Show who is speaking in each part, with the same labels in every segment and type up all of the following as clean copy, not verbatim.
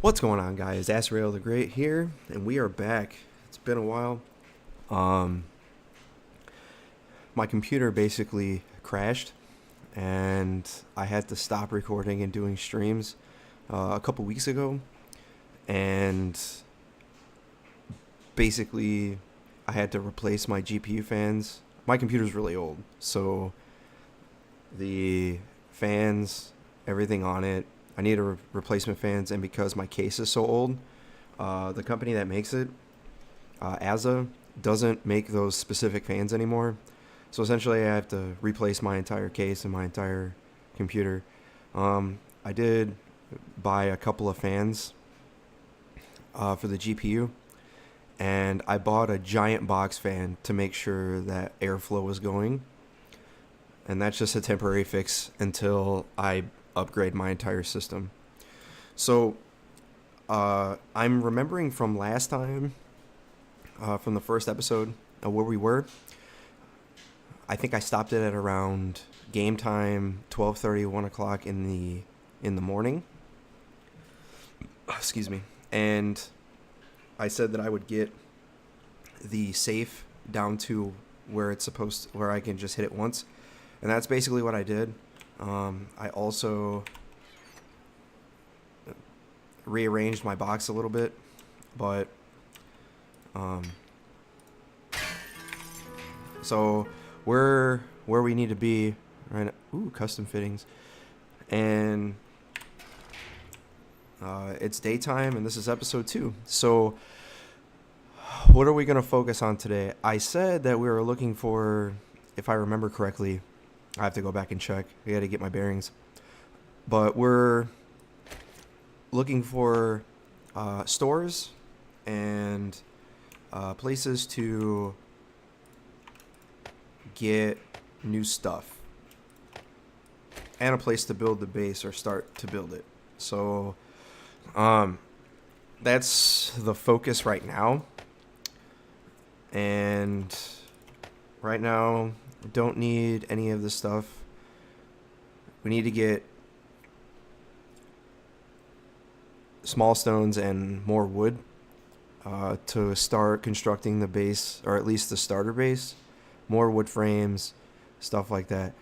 Speaker 1: What's going on, guys? Asriel the Great here, and we are back. It's been a while. Um, my computer basically crashed, and I had to stop recording and doing streams a couple weeks ago. And basically, I had to replace my GPU fans. My computer's really old, so the fans, everything on it, I need a replacement fans, and because my case is so old, the company that makes it, ASA, doesn't make those specific fans anymore. So essentially, I have to replace my entire case and my entire computer. I did buy a couple of fans for the GPU, and I bought a giant box fan to make sure that airflow was going. And that's just a temporary fix until I upgrade my entire system. So I'm remembering from last time, from the first episode of where we were. I think I stopped it at around game time, 12:30, 1 o'clock in the morning. Excuse me. And I said that I would get the safe down to where it's supposed to, where I can just hit it once. And that's basically what I did. I also rearranged my box a little bit, but so where we need to be right now. Ooh, custom fittings. And it's daytime, and this is episode 2. So what are we going to focus on today? I said that we were looking for, if I remember correctly, I have to go back and check. I got to get my bearings. But we're looking for stores and places to get new stuff, and a place to build the base or start to build it. So that's the focus right now. And right now, don't need any of this stuff. We need to get small stones and more wood to start constructing the base, or at least the starter base. More wood frames, stuff like that.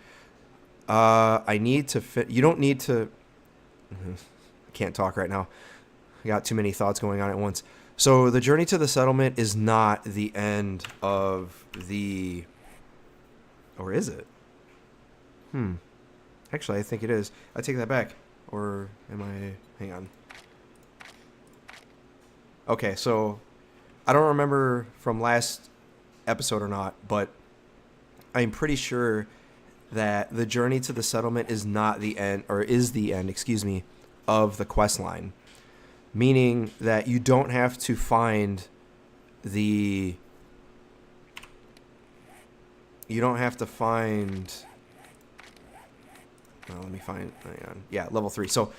Speaker 1: I need to fit. You don't need to. I can't talk right now. I got too many thoughts going on at once. So the journey to the settlement is not the end of the. Or is it? Actually, I think it is. I take that back. Or am I? Hang on. Okay, so I don't remember from last episode or not, but I'm pretty sure that the journey to the settlement is not the end, or is the end, excuse me, of the quest line. Meaning that you don't have to find the. You don't have to find. Let me find. Hang on. Yeah, level 3. So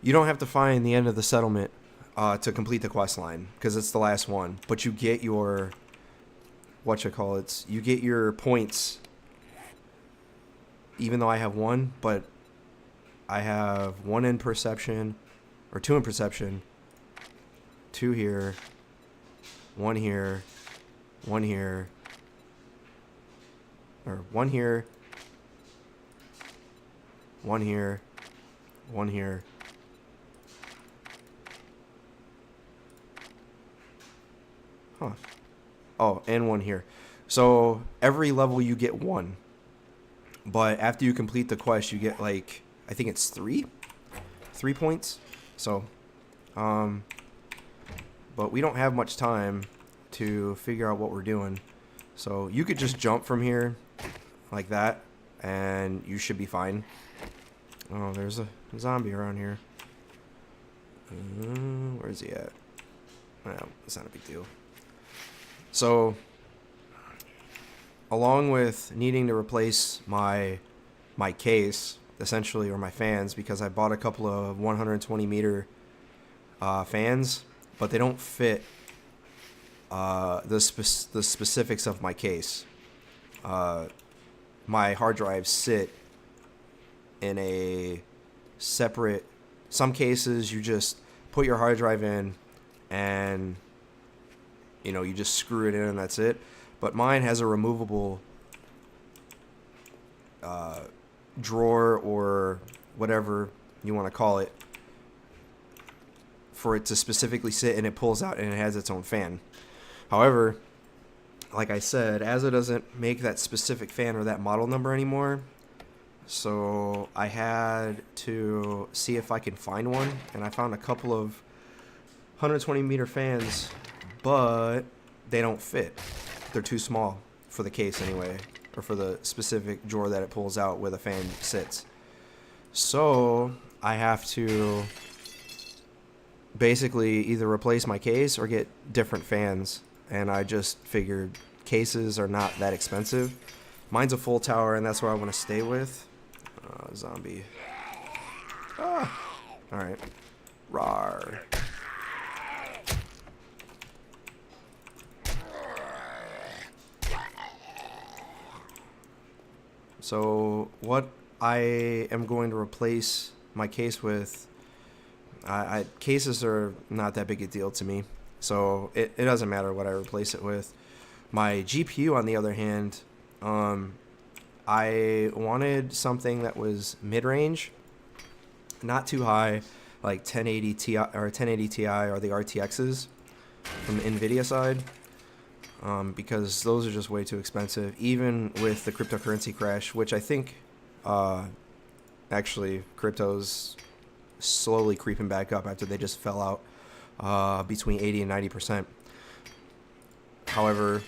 Speaker 1: you don't have to find the end of the settlement to complete the quest line, because it's the last one. But you get your. You get your points. Even though I have 1, but I have 1 in perception, or 2 in perception, 2 here, 1 here, 1 here, or 1 here, 1 here, 1 here. Huh. Oh, and 1 here. So every level you get 1. But after you complete the quest, you get, like, I think it's 3 points. So, but we don't have much time to figure out what we're doing. So you could just jump from here like that, and you should be fine. Oh, there's a zombie around here. Where is he at? Well, it's not a big deal. So, along with needing to replace my case, essentially, or my fans, because I bought a couple of 120 meter fans, but they don't fit the specifics of my case. My hard drives sit in a separate. Some cases you just put your hard drive in, and you just screw it in and that's it. But mine has a removable drawer or whatever you want to call it for it to specifically sit, and it pulls out and it has its own fan. However, like I said, as it doesn't make that specific fan or that model number anymore, so I had to see if I can find one, and I found a couple of 120 meter fans, but they don't fit. They're too small for the case anyway, or for the specific drawer that it pulls out where the fan sits. So I have to basically either replace my case or get different fans, and I just figured cases are not that expensive. Mine's a full tower, and that's what I want to stay with. Zombie. Alright. Rawr. So what I am going to replace my case with, cases are not that big a deal to me, so it doesn't matter what I replace it with. My GPU, on the other hand, I wanted something that was mid-range, not too high, like 1080 Ti or 1080 Ti or the RTXs from the NVIDIA side, because those are just way too expensive, even with the cryptocurrency crash, which I think actually crypto's slowly creeping back up after they just fell out between 80 and 90%. However,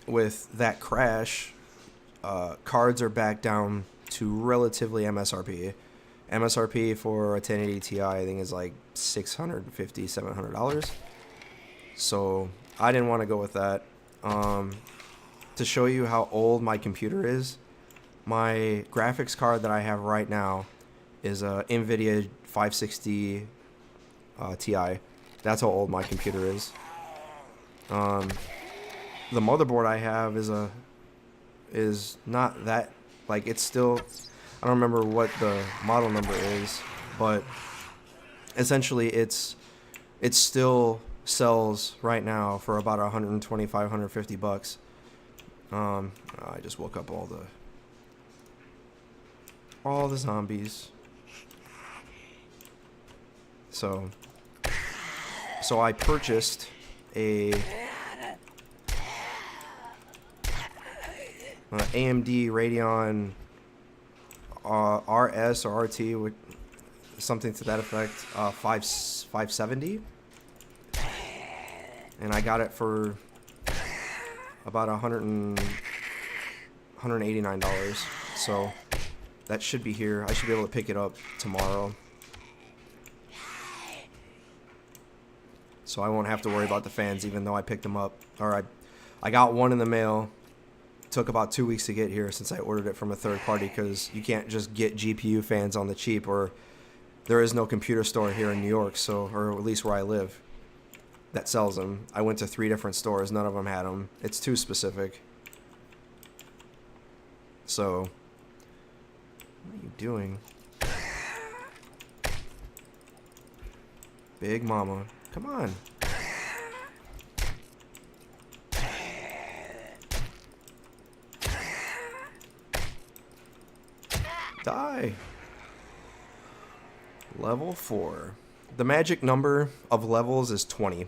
Speaker 1: with that crash, cards are back down to relatively MSRP. MSRP for a 1080 Ti, I think, is like $650, $700. So I didn't want to go with that. To show you how old my computer is, my graphics card that I have right now is a NVIDIA 560 Ti. That's how old my computer is. The motherboard I have is not that, like, it's still, I don't remember what the model number is, but essentially it still sells right now for about $125, $150. I just woke up all the zombies. So I purchased a AMD Radeon RS or RT, with something to that effect, 570, and I got it for about $189. So that should be here. I should be able to pick it up tomorrow, so I won't have to worry about the fans, even though I picked them up, or I got one in the mail. Took about 2 weeks to get here since I ordered it from a third party, because you can't just get GPU fans on the cheap, or there is no computer store here in New York, so, or at least where I live, that sells them. I went to 3 different stores, none of them had them. It's too specific. So what are you doing, Big Mama? Come on. Die. Level 4. The magic number of levels is 20.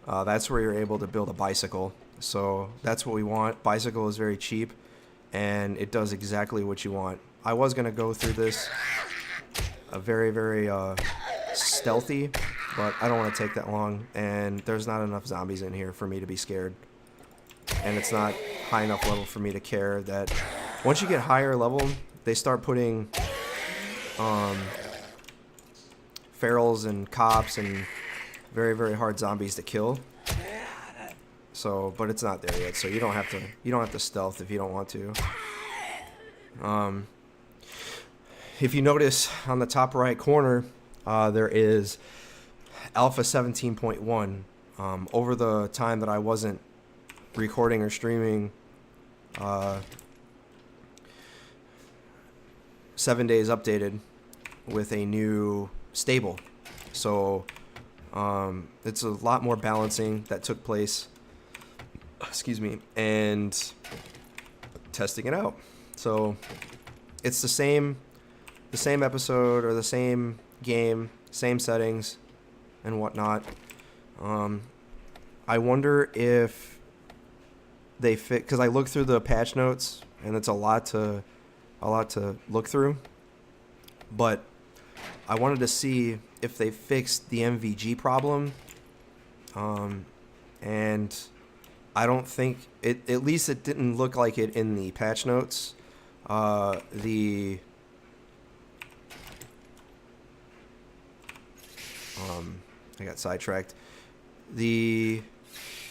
Speaker 1: That's where you're able to build a bicycle. So that's what we want. Bicycle is very cheap, and it does exactly what you want. I was going to go through this very, very stealthy, but I don't want to take that long, and there's not enough zombies in here for me to be scared. And it's not high enough level for me to care that once you get higher level, they start putting ferals and cops and very, very hard zombies to kill. So, but it's not there yet, so you don't have to stealth if you don't want to. If you notice on the top right corner, there is Alpha 17.1. Over the time that I wasn't recording or streaming, 7 days updated with a new stable. So it's a lot more balancing that took place, excuse me, and testing it out. So it's the same episode or the same game, same settings and whatnot. I wonder if they fit, because I looked through the patch notes and it's a lot to look through, but I wanted to see if they fixed the MVG problem, and I don't think it, at least it didn't look like it in the patch notes. I got sidetracked.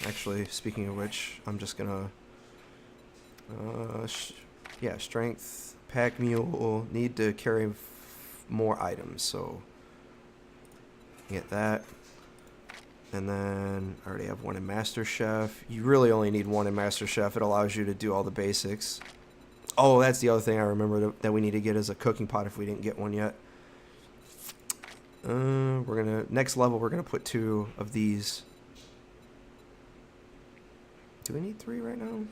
Speaker 1: Actually, speaking of which, I'm just gonna, strength, pack mule, need to carry more items, so get that. And then I already have one in Master Chef. You really only need one in Master Chef. It allows you to do all the basics. Oh, that's the other thing I remember that we need to get is a cooking pot if we didn't get one yet. Next level, we're gonna put 2 of these. Do we need 3 right now?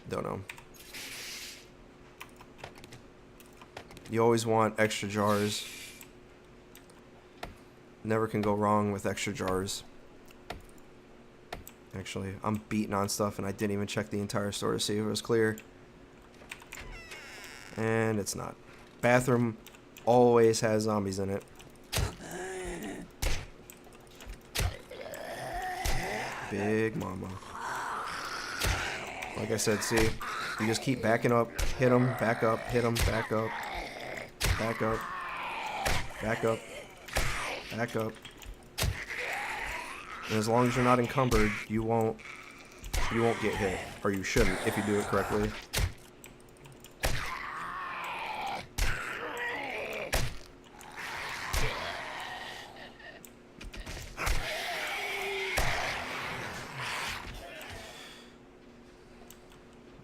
Speaker 1: Don't know. You always want extra jars. Never can go wrong with extra jars. Actually, I'm beating on stuff and I didn't even check the entire store to see if it was clear. And it's not. Bathroom always has zombies in it. Big mama. Like I said, see, you just keep backing up, hit them, back up, hit them, back up, back up, back up, back up. And as long as you're not encumbered, you won't get hit, or you shouldn't if you do it correctly.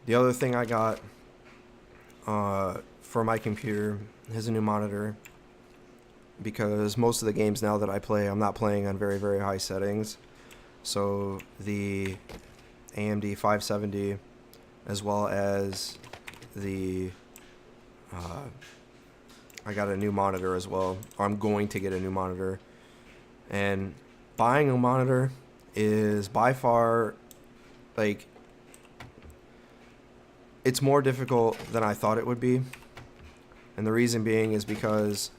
Speaker 1: The other thing I got for my computer is a new monitor, because most of the games now that I play, I'm not playing on very, very high settings. So the AMD 570, as well as the I got a new monitor as well, or I'm going to get a new monitor. And buying a monitor is by far, like, it's more difficult than I thought it would be. And the reason being is because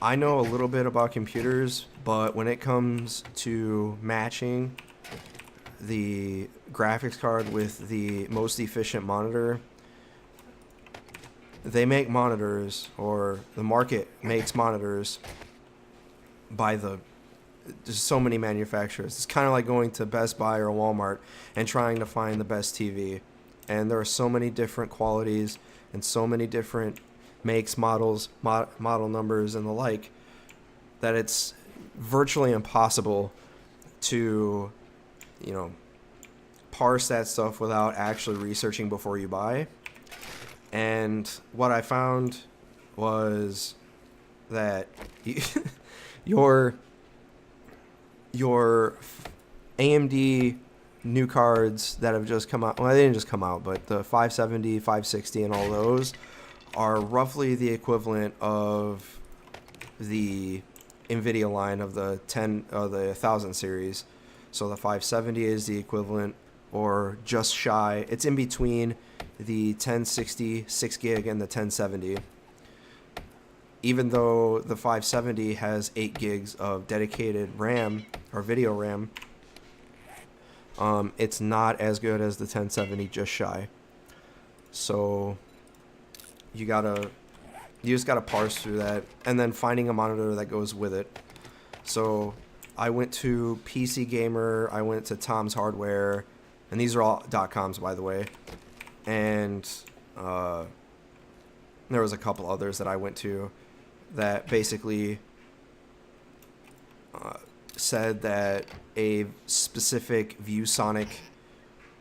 Speaker 1: I know a little bit about computers, but when it comes to matching the graphics card with the most efficient monitor, they make monitors, or the market makes monitors by there's so many manufacturers. It's kind of like going to Best Buy or Walmart and trying to find the best TV. And there are so many different qualities and so many different makes, models, model numbers, and the like, that it's virtually impossible to, parse that stuff without actually researching before you buy. And what I found was that your AMD new cards that have just come out, well, they didn't just come out, but the 570, 560, and all those are roughly the equivalent of the NVIDIA line of the 1000 series. So the 570 is the equivalent, or just shy. It's in between the 1060 6 gig and the 1070. Even though the 570 has 8 gigs of dedicated RAM or video RAM, it's not as good as the 1070, just shy. So you just gotta parse through that, and then finding a monitor that goes with it. So I went to PC Gamer, I went to Tom's Hardware, and these are all .coms, by the way. And there was a couple others that I went to that basically said that a specific ViewSonic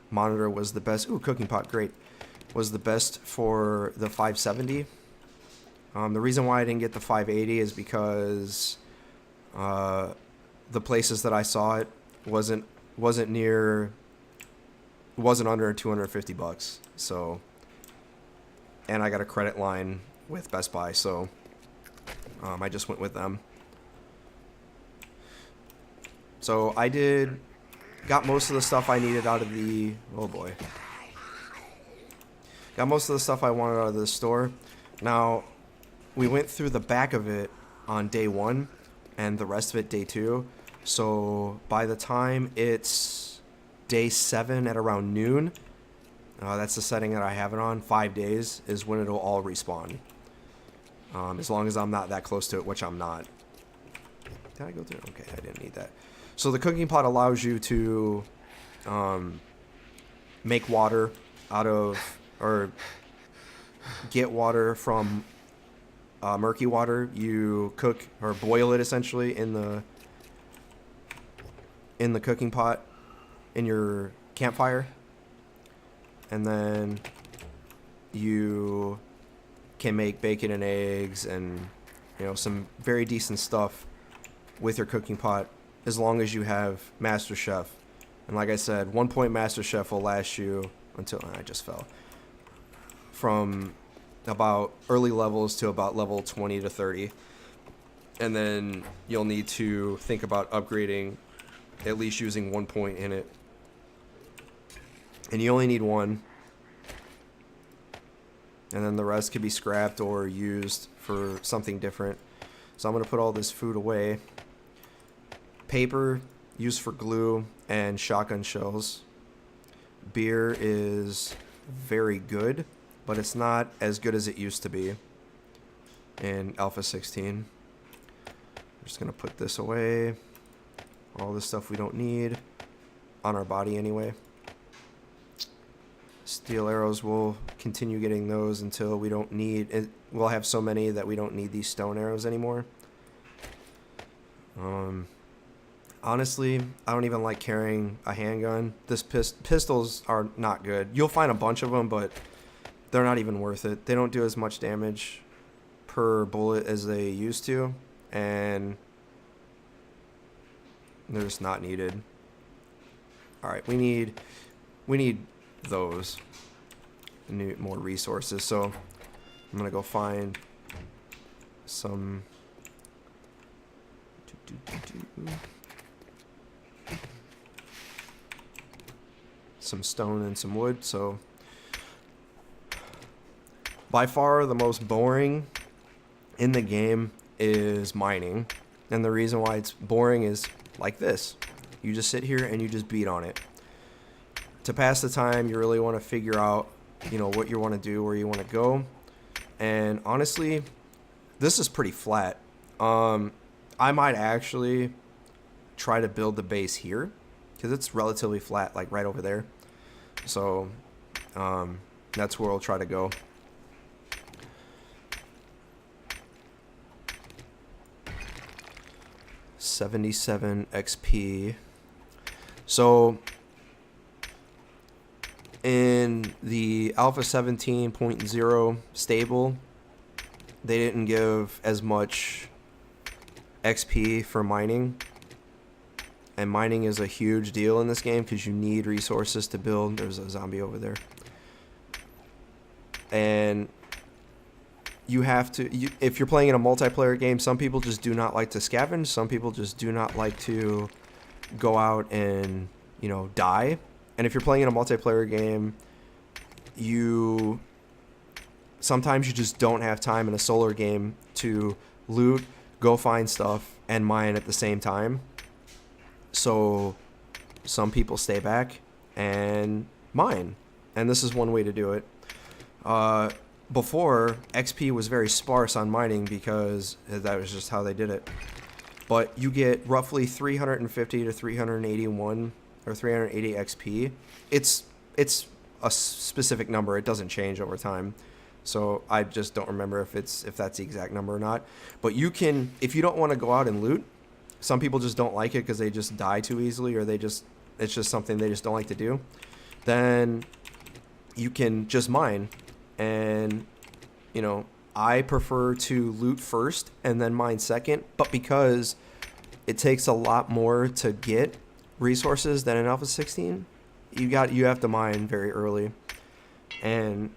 Speaker 1: monitor was the best. Ooh, cooking pot, great. was the best for the 570. The reason why I didn't get the 580 is because the places that I saw it wasn't under $250. So, and I got a credit line with Best Buy, so I just went with them. So I got most of the stuff I needed out of the, oh boy. Got most of the stuff I wanted out of the store. Now, we went through the back of it on day 1 and the rest of it day 2. So by the time it's day 7 at around noon, that's the setting that I have it on, 5 days is when it'll all respawn. As long as I'm not that close to it, which I'm not. Did I go through? Okay, I didn't need that. So the cooking pot allows you to make water out of, or get water from murky water. You cook or boil it essentially in the cooking pot in your campfire, and then you can make bacon and eggs and some very decent stuff with your cooking pot, as long as you have Master Chef. And like I said, 1 point Master Chef will last you until I just fell, from about early levels to about level 20 to 30. And then you'll need to think about upgrading, at least using 1 point in it. And you only need 1. And then the rest could be scrapped or used for something different. So I'm going to put all this food away. Paper, used for glue and shotgun shells. Beer is very good, but it's not as good as it used to be in Alpha 16. I'm just going to put this away. All this stuff we don't need on our body anyway. Steel arrows, we'll continue getting those until we don't need it. We'll have so many that we don't need these stone arrows anymore. Honestly, I don't even like carrying a handgun. This pistols are not good. You'll find a bunch of them, but they're not even worth it. They don't do as much damage per bullet as they used to, and they're just not needed. All right, we need those. We need more resources, so I'm gonna go find some. Some stone and some wood. So by far the most boring in the game is mining, and the reason why it's boring is like this: you just sit here and you just beat on it. To pass the time, you really want to figure out what you want to do, where you want to go. And honestly, this is pretty flat. I might actually try to build the base here, because it's relatively flat, like right over there. So that's where I'll try to go. $77 XP. So in the Alpha 17.0 stable, they didn't give as much XP for mining. And mining is a huge deal in this game because you need resources to build. There's a zombie over there. And you have to, if you're playing in a multiplayer game, some people just do not like to scavenge. Some people just do not like to go out and, die. And if you're playing in a multiplayer game, sometimes you just don't have time in a solo game to loot, go find stuff, and mine at the same time. So some people stay back and mine. And this is one way to do it. Before, XP was very sparse on mining because that was just how they did it. But you get roughly 350 to 381 or 380 XP. It's a specific number. It doesn't change over time. So I just don't remember if that's the exact number or not. But you can, if you don't want to go out and loot, some people just don't like it because they just die too easily, or it's just something they just don't like to do. Then you can just mine. And, you know, I prefer to loot first and then mine second. But because it takes a lot more to get resources than in Alpha 16, you have to mine very early. And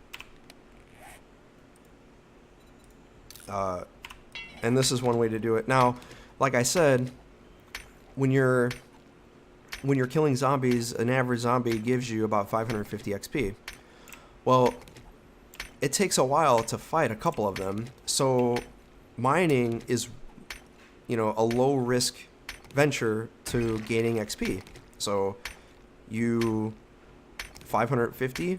Speaker 1: this is one way to do it. Now, like I said, when you're killing zombies, an average zombie gives you about 550 XP. Well, it takes a while to fight a couple of them, so mining is, you know, a low risk venture to gaining XP. So you 550,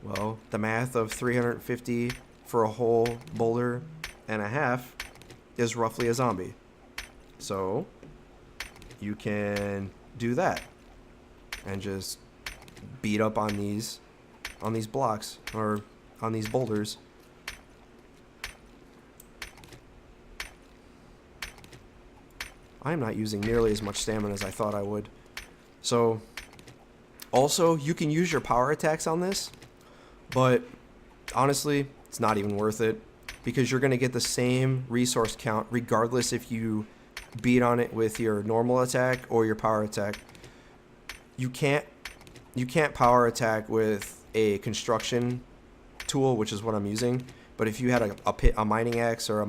Speaker 1: well, the math of 350 for a whole boulder and a half is roughly a zombie. So you can do that and just beat up on these blocks or on these boulders. I'm not using nearly as much stamina as I thought I would. So also, you can use your power attacks on this, but honestly, it's not even worth it, because you're going to get the same resource count regardless if you beat on it with your normal attack or your power attack. You can't power attack with a construction tool, which is what I'm using. But if you had a mining axe or a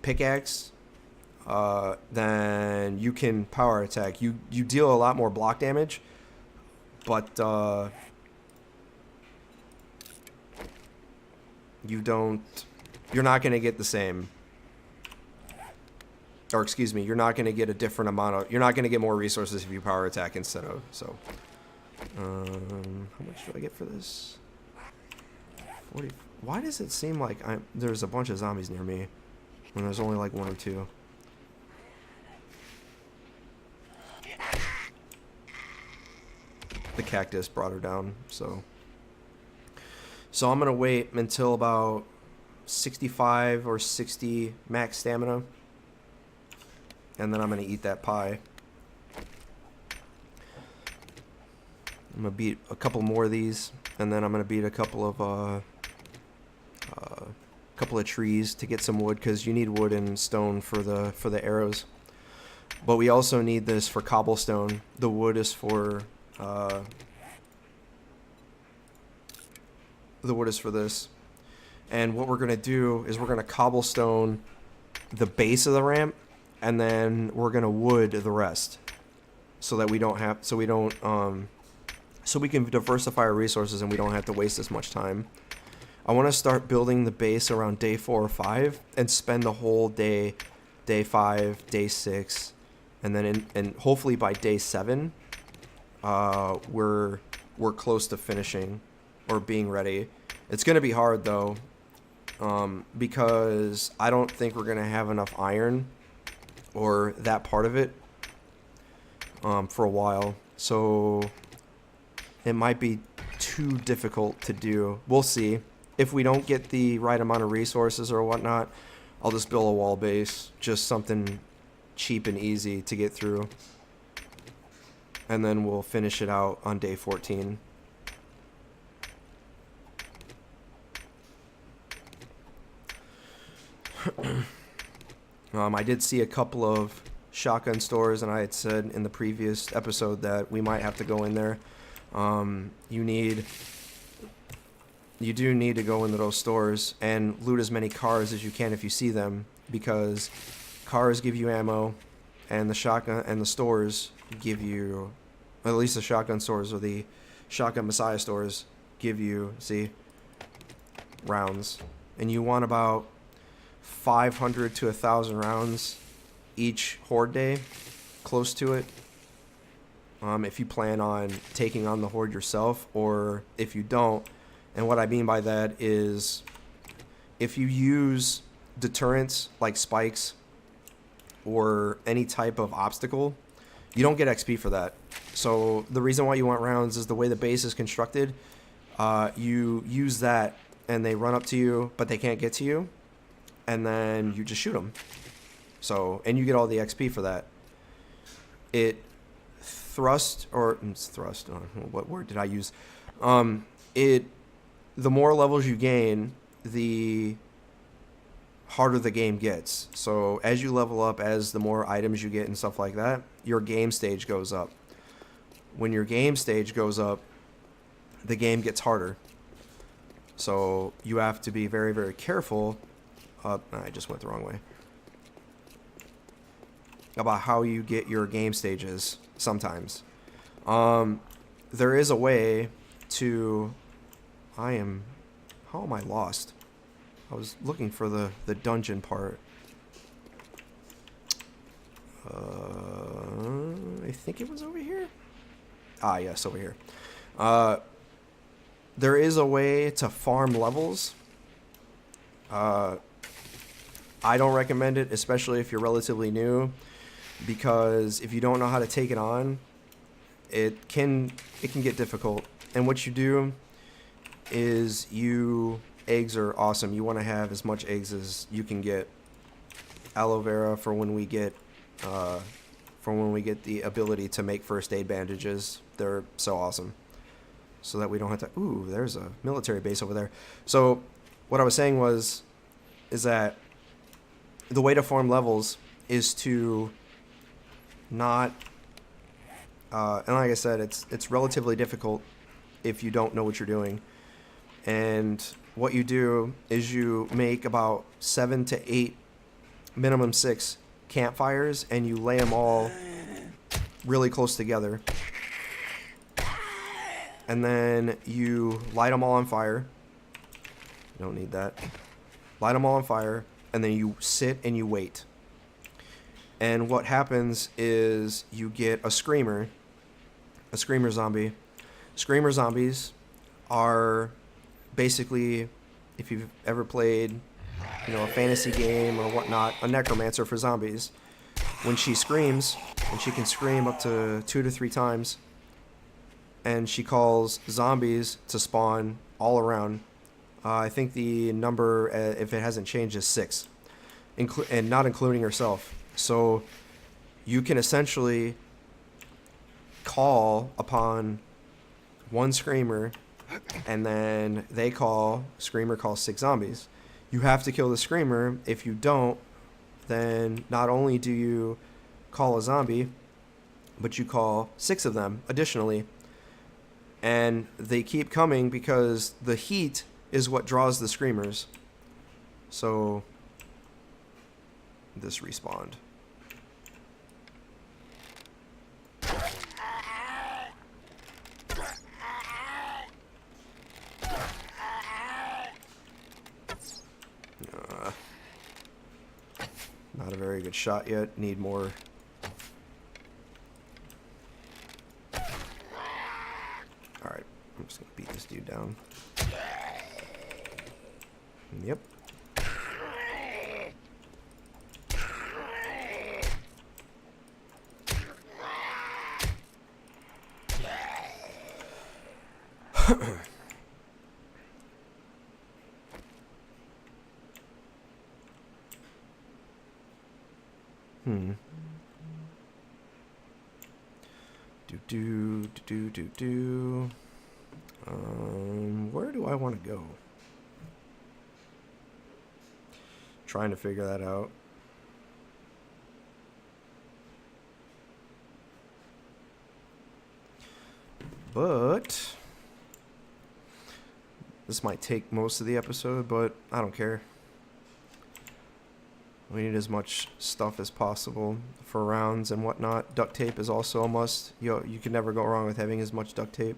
Speaker 1: pickaxe, then you can power attack. You deal a lot more block damage, but you're not going to get the same, or excuse me, you're not going to get a different amount of, you're not going to get more resources if you power attack instead of. So how much do I get for this? 40. Why does it seem like there's a bunch of zombies near me when there's only like one or two? The cactus brought her down, so I'm gonna wait until about 65 or 60 max stamina, and then I'm gonna eat that pie. I'm gonna beat a couple more of these, and then I'm gonna beat a couple of trees to get some wood, because you need wood and stone for the arrows. But we also need this for cobblestone. The wood is for this. And what we're gonna do is we're gonna cobblestone the base of the ramp, and then we're gonna wood the rest, so that we can diversify our resources and we don't have to waste as much time. I want to start building the base around day 4 or 5 and spend the whole day 5, day 6, and then and hopefully by day 7 we're close to finishing or being ready. It's going to be hard though, because I don't think we're going to have enough iron or that part of it for a while. So it might be too difficult to do. We'll see. If we don't get the right amount of resources or whatnot, I'll just build a wall base, just something cheap and easy to get through, and then we'll finish it out on day 14. I did see a couple of shotgun stores, and I had said in the previous episode that we might have to go in there. You do need to go into those stores and loot as many cars as you can if you see them, because cars give you ammo, and the shotgun and the stores give you, at least the shotgun stores or the shotgun messiah stores give you, see, rounds, and you want about 500 to 1,000 rounds each horde day, close to it. If you plan on taking on the horde yourself, or if you don't. And what I mean by that is, if you use deterrents like spikes or any type of obstacle, you don't get XP for that. So the reason why you want rounds is the way the base is constructed. You use that and they run up to you, but they can't get to you, and then you just shoot them. So, and you get all the XP for that. It thrust, or it's thrust, what word did I use? The more levels you gain, the harder the game gets. So as you level up, as the more items you get and stuff like that, your game stage goes up. When your game stage goes up, the game gets harder. So you have to be very, very careful. I just went the wrong way. About how you get your game stages sometimes. There is a way to... How am I lost? I was looking for the dungeon part. I think it was over here. Yes, over here. There is a way to farm levels. I don't recommend it, especially if you're relatively new, because if you don't know how to take it on, it can get difficult. And what you do is eggs are awesome. You want to have as much eggs as you can get. Aloe vera for when we get the ability to make first aid bandages. They're so awesome. So that we don't have to... Ooh, there's a military base over there. So what I was saying is that the way to farm levels is to not... and like I said, it's relatively difficult if you don't know what you're doing. And what you do is you make about 7 to 8, minimum 6 campfires, and you lay them all really close together. And then you light them all on fire. You don't need that. Light them all on fire, and then you sit and you wait. And what happens is you get a screamer zombie. Screamer zombies are basically, if you've ever played, a fantasy game or whatnot, a necromancer for zombies. When she screams, and she can scream up to 2 to 3 times, and she calls zombies to spawn all around. I think the number, if it hasn't changed, is 6, and not including herself. So you can essentially call upon one screamer, and then screamer calls 6 zombies. You have to kill the screamer. If you don't, then not only do you call a zombie, but you call 6 of them additionally. And they keep coming because the heat is what draws the screamers. So this respawned. Not a very good shot yet. Need more. Alright, I'm just gonna beat this dude down. Yep. Where do I want to go? Trying to figure that out. But this might take most of the episode, but I don't care. We need as much stuff as possible for rounds and whatnot. Duct tape is also a must. You can never go wrong with having as much duct tape.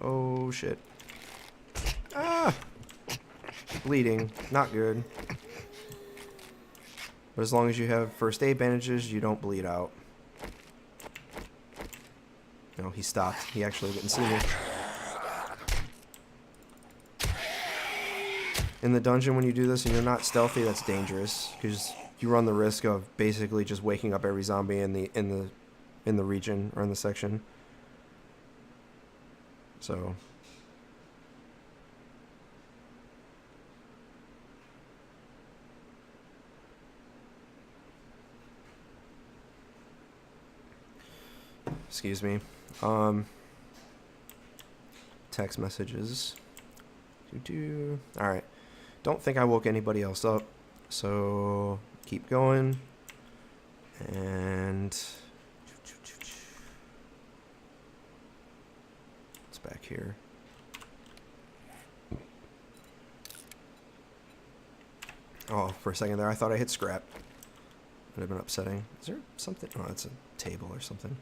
Speaker 1: Oh, shit. Ah! Bleeding. Not good. But as long as you have first aid bandages, you don't bleed out. No, he stopped. He actually didn't see me. In the dungeon, when you do this and you're not stealthy, that's dangerous because you run the risk of basically just waking up every zombie in the region or in the section. So Excuse me. Text messages. Alright. Don't think I woke anybody else up. So keep going. And it's back here. Oh, for a second there, I thought I hit scrap. Would have been upsetting. Is there something? Oh, it's a table or something.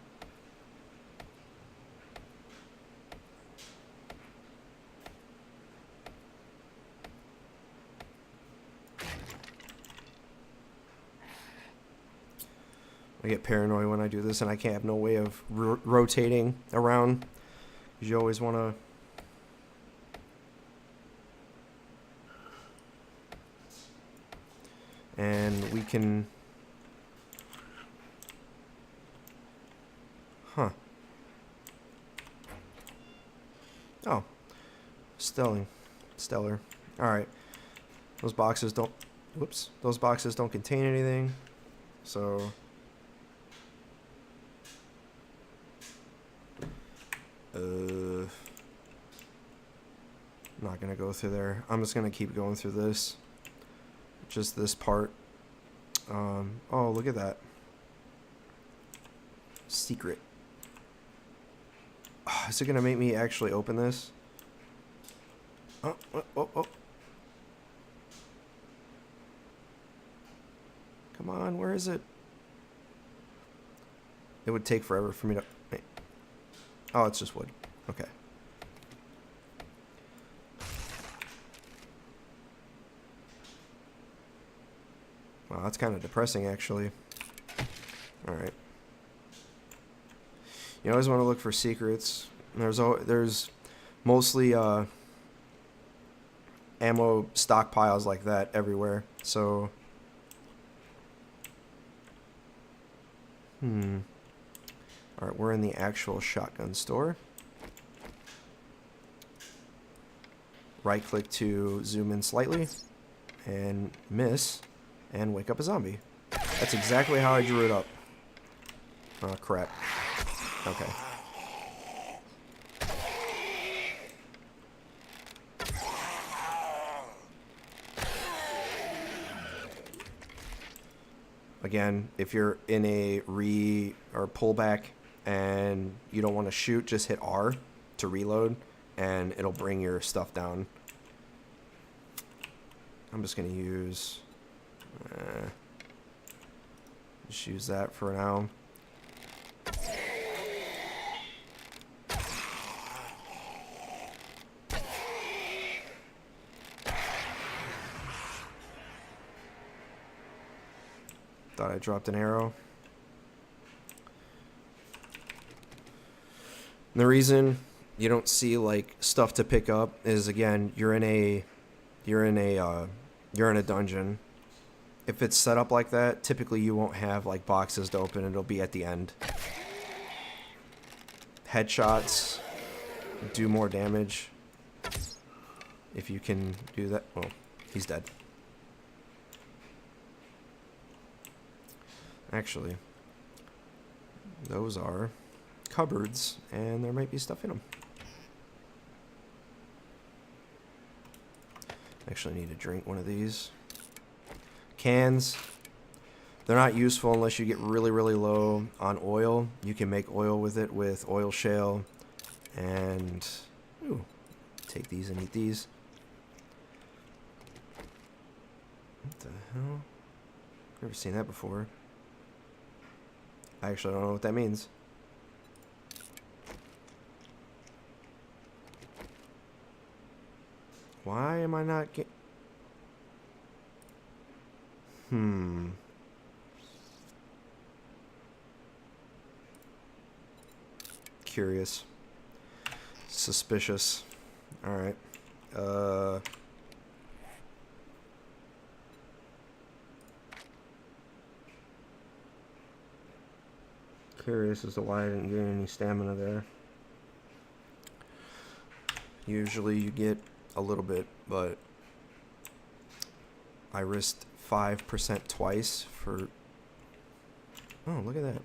Speaker 1: I get paranoid when I do this, and I can't have no way of rotating around. You always want to. And we can. Huh. Oh. Stellar. Alright. Those boxes don't. Whoops. Those boxes don't contain anything. So. Not gonna go through there. I'm just gonna keep going through this. Just this part. Oh, look at that. Secret. Oh, is it gonna make me actually open this? Oh. Come on, where is it? It would take forever for me to... Wait. Oh, it's just wood. Okay. Wow, that's kind of depressing, actually. Alright. You always want to look for secrets. There's mostly ammo stockpiles like that everywhere. So... Alright, we're in the actual shotgun store. Right click to zoom in slightly. And miss. And wake up a zombie. That's exactly how I drew it up. Oh, crap. Okay. Again, if you're in a or pullback and you don't want to shoot, just hit R to reload and it'll bring your stuff down. I'm just going to use... just use that for now. Thought I dropped an arrow. And the reason you don't see like stuff to pick up is, again, you're in a dungeon. If it's set up like that, typically you won't have like boxes to open. It'll be at the end. Headshots do more damage if you can do that. Oh, he's dead. Actually, those are cupboards, and there might be stuff in them. Actually, I need to drink one of these. Cans, they're not useful unless you get really, really low on oil. You can make oil with it with oil shale, and ooh, take these and eat these. What the hell? Never seen that before. I actually don't know what that means. Why am I not get... Curious. Suspicious. Alright. Curious as to why I didn't get any stamina there. Usually you get a little bit, but I risked 5% twice for... Oh, look at that.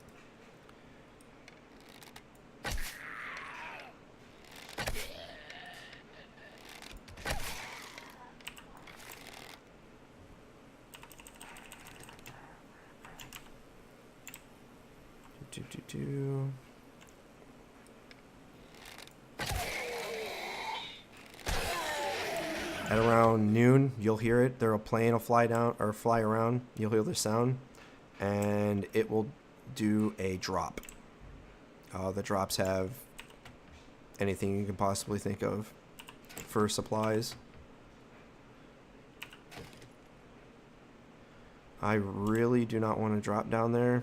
Speaker 1: At around noon, you'll hear it. There a plane will fly down or fly around. You'll hear the sound, and it will do a drop. The drops have anything you can possibly think of for supplies. I really do not want to drop down there.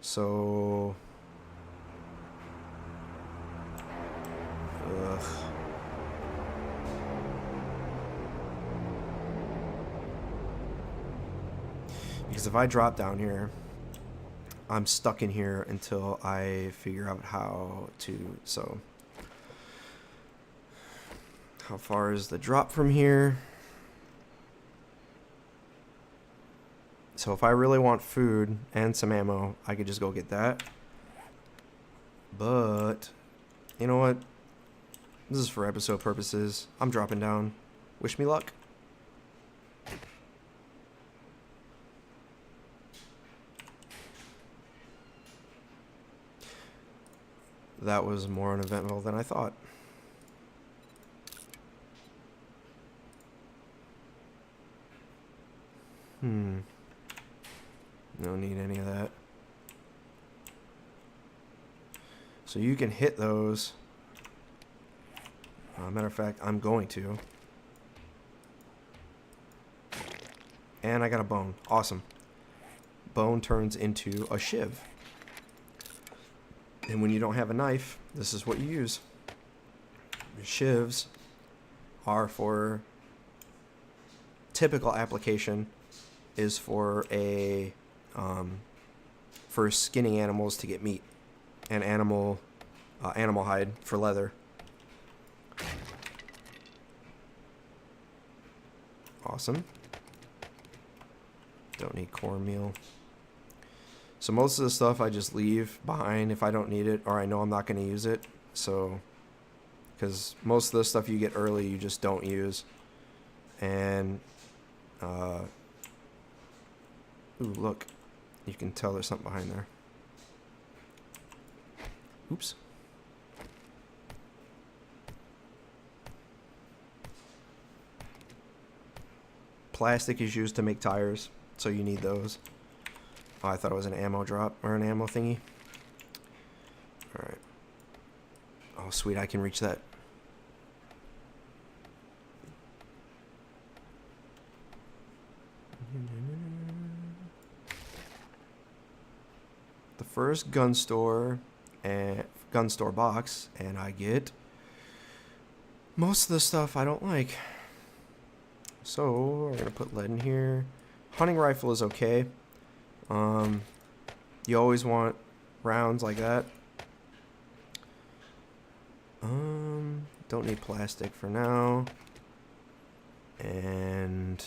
Speaker 1: So... Ugh. Because if I drop down here, I'm stuck in here until I figure out how to... So... How far is the drop from here? So if I really want food and some ammo, I could just go get that. But, you know what? This is for episode purposes. I'm dropping down. Wish me luck. That was more uneventful than I thought. Don't need any of that. So you can hit those. Matter of fact, I'm going to. And I got a bone. Awesome. Bone turns into a shiv. And when you don't have a knife, this is what you use. Shivs are for... Typical application is for a... for skinning animals to get meat, and animal hide for leather. Awesome. Don't need cornmeal. So most of the stuff I just leave behind if I don't need it or I know I'm not going to use it. So, because most of the stuff you get early you just don't use. And ooh, look. You can tell there's something behind there. Oops. Plastic is used to make tires, so you need those. Oh, I thought it was an ammo drop or an ammo thingy. Alright. Oh, sweet, I can reach that. The first gun store box, and I get most of the stuff I don't like. So we're gonna put lead in here. Hunting rifle is okay. You always want rounds like that. Don't need plastic for now. And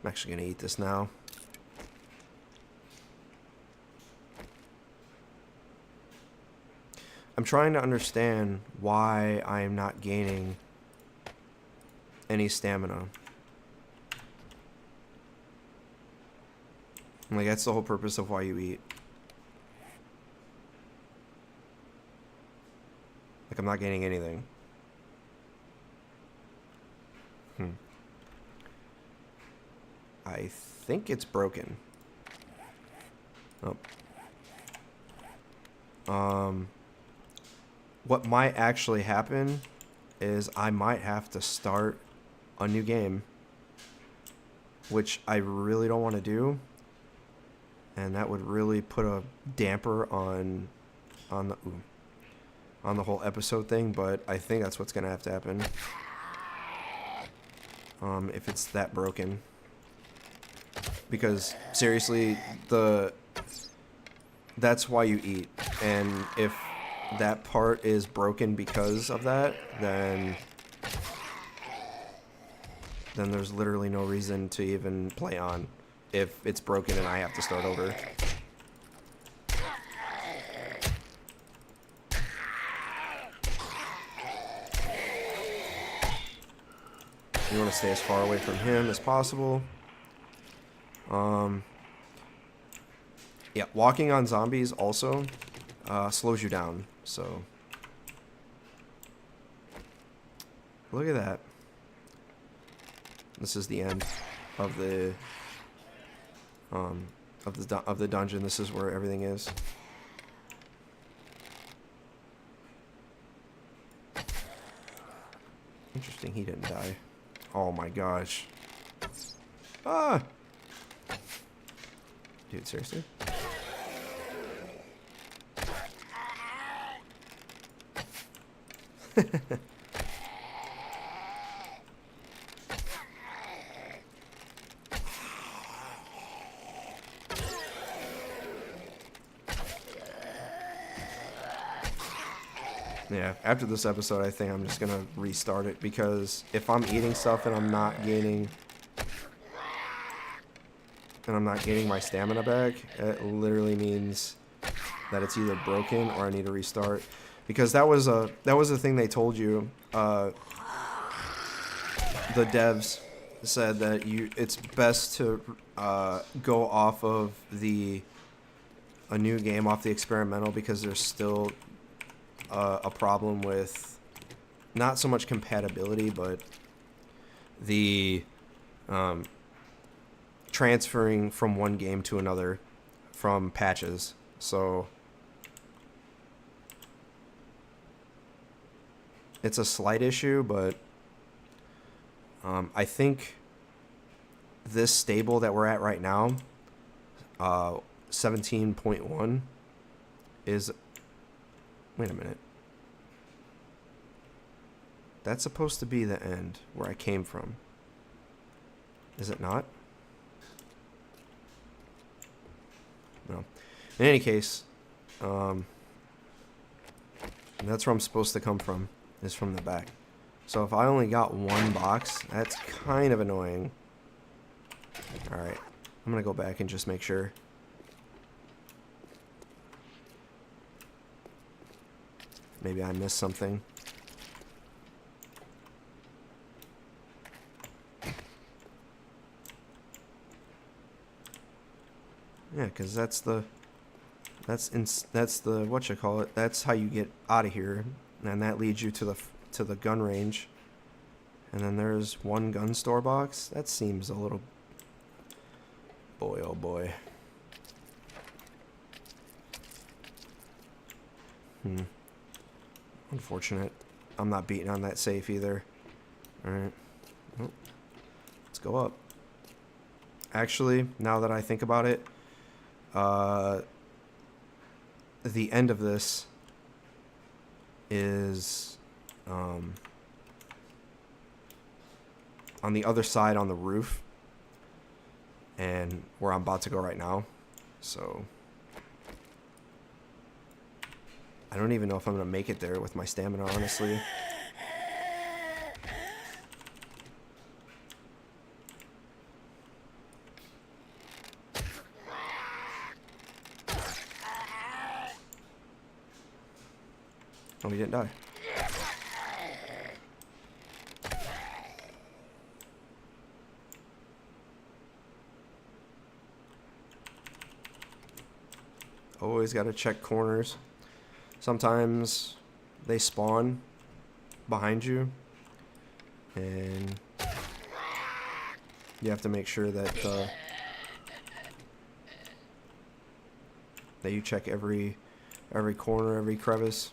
Speaker 1: I'm actually gonna eat this now. I'm trying to understand why I am not gaining any stamina. Like, that's the whole purpose of why you eat. Like, I'm not gaining anything. I think it's broken. Oh. What might actually happen is I might have to start a new game, which I really don't want to do, and that would really put a damper on the whole episode thing. But I think that's what's gonna have to happen if it's that broken, because seriously, that's why you eat, and if that part is broken because of that, then there's literally no reason to even play on if it's broken and I have to start over. You want to stay as far away from him as possible. Yeah, walking on zombies also slows you down. So look at that. This is the end of the dungeon. This is where everything is. Interesting, he didn't die. Oh my gosh. Ah! Dude, seriously? Yeah, after this episode, I think I'm just gonna restart it, because if I'm eating stuff and I'm not gaining my stamina back, it literally means that it's either broken or I need to restart. Because that was a thing they told you. The devs said that it's best to go off of a new game, off the experimental, because there's still a problem with not so much compatibility, but the transferring from one game to another from patches. So it's a slight issue, but I think this stable that we're at right now, 17.1, is... Wait a minute. That's supposed to be the end, where I came from. Is it not? No. In any case, that's where I'm supposed to come from, is from the back. So if I only got one box, that's kind of annoying. Alright, I'm gonna go back and just make sure. Maybe I missed something. Yeah, because that's the whatchamacallit. That's how you get out of here, and that leads you to the gun range. And then there's one gun store box. That seems a little... Boy, oh boy. Unfortunate. I'm not beating on that safe either. Alright. Oh. Let's go up. Actually, now that I think about it, the end of this is on the other side on the roof, and where I'm about to go right now. So I don't even know if I'm gonna make it there with my stamina, honestly. Oh, he didn't die. Always gotta check corners. Sometimes they spawn behind you, and you have to make sure that that you check every corner, every crevice.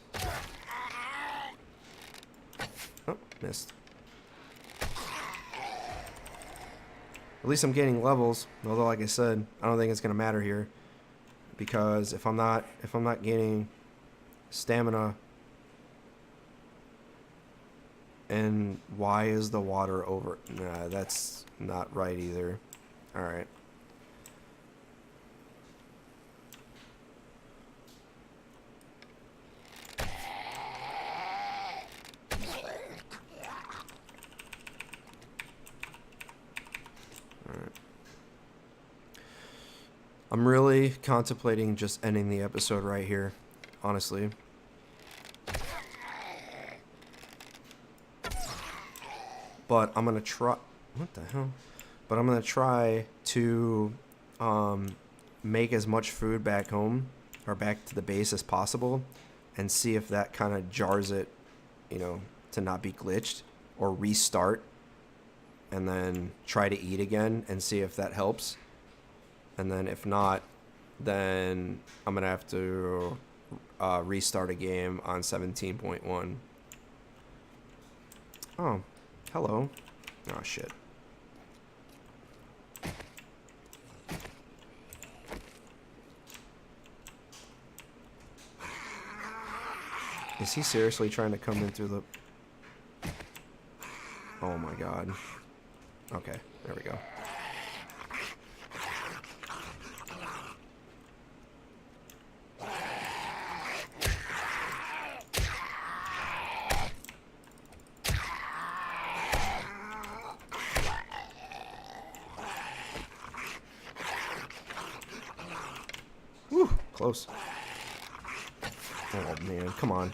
Speaker 1: Oh, missed. At least I'm gaining levels, although like I said, I don't think it's gonna matter here, because if I'm not gaining stamina, and why is the water over? Nah, that's not right either. Alright. I'm really contemplating just ending the episode right here, honestly. But I'm gonna try... What the hell? But I'm gonna try to make as much food back home or back to the base as possible and see if that kind of jars it, you know, to not be glitched, or restart and then try to eat again and see if that helps. And then if not, then I'm going to have to restart a game on 17.1. Oh, hello. Oh, shit. Is he seriously trying to come in through the... Oh my god. Okay, there we go. Whew, close. Oh man, come on.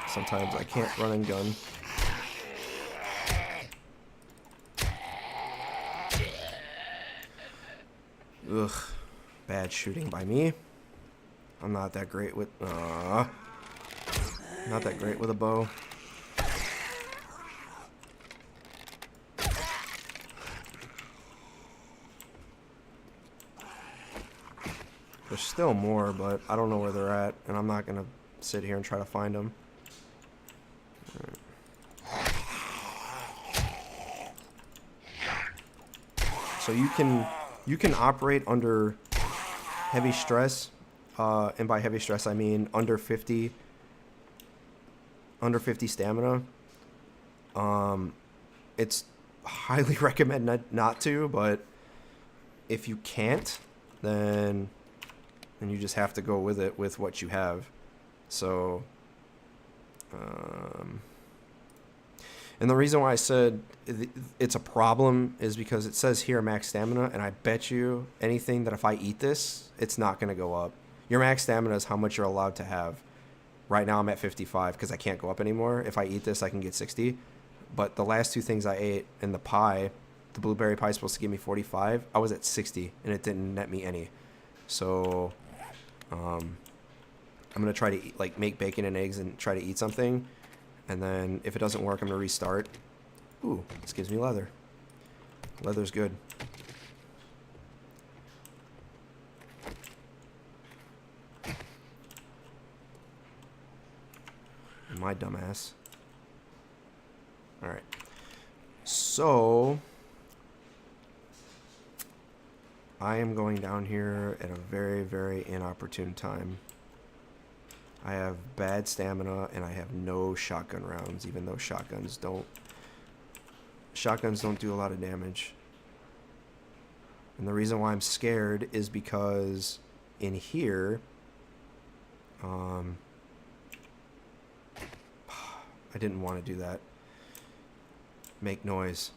Speaker 1: Sometimes I can't run and gun. Ugh. Bad shooting by me. I'm not that great with... not that great with a bow. There's still more, but I don't know where they're at, and I'm not going to sit here and try to find them. So you can operate under heavy stress, and by heavy stress I mean under 50 stamina. It's highly recommend not to, but if you can't, then you just have to go with it with what you have. So and the reason why I said it's a problem is because it says here max stamina, and I bet you anything that if I eat this, it's not going to go up. Your max stamina is how much you're allowed to have. Right now I'm at 55 because I can't go up anymore. If I eat this, I can get 60. But the last two things I ate in the pie, the blueberry pie is supposed to give me 45. I was at 60, and it didn't net me any. So I'm going to try to eat, like make bacon and eggs and try to eat something. And then if it doesn't work, I'm going to restart. Ooh, this gives me leather. Leather's good. My dumbass. Alright. So I am going down here at a very, very inopportune time. I have bad stamina and I have no shotgun rounds, even though shotguns don't do a lot of damage. And the reason why I'm scared is because in here, I didn't want to do that. Make noise.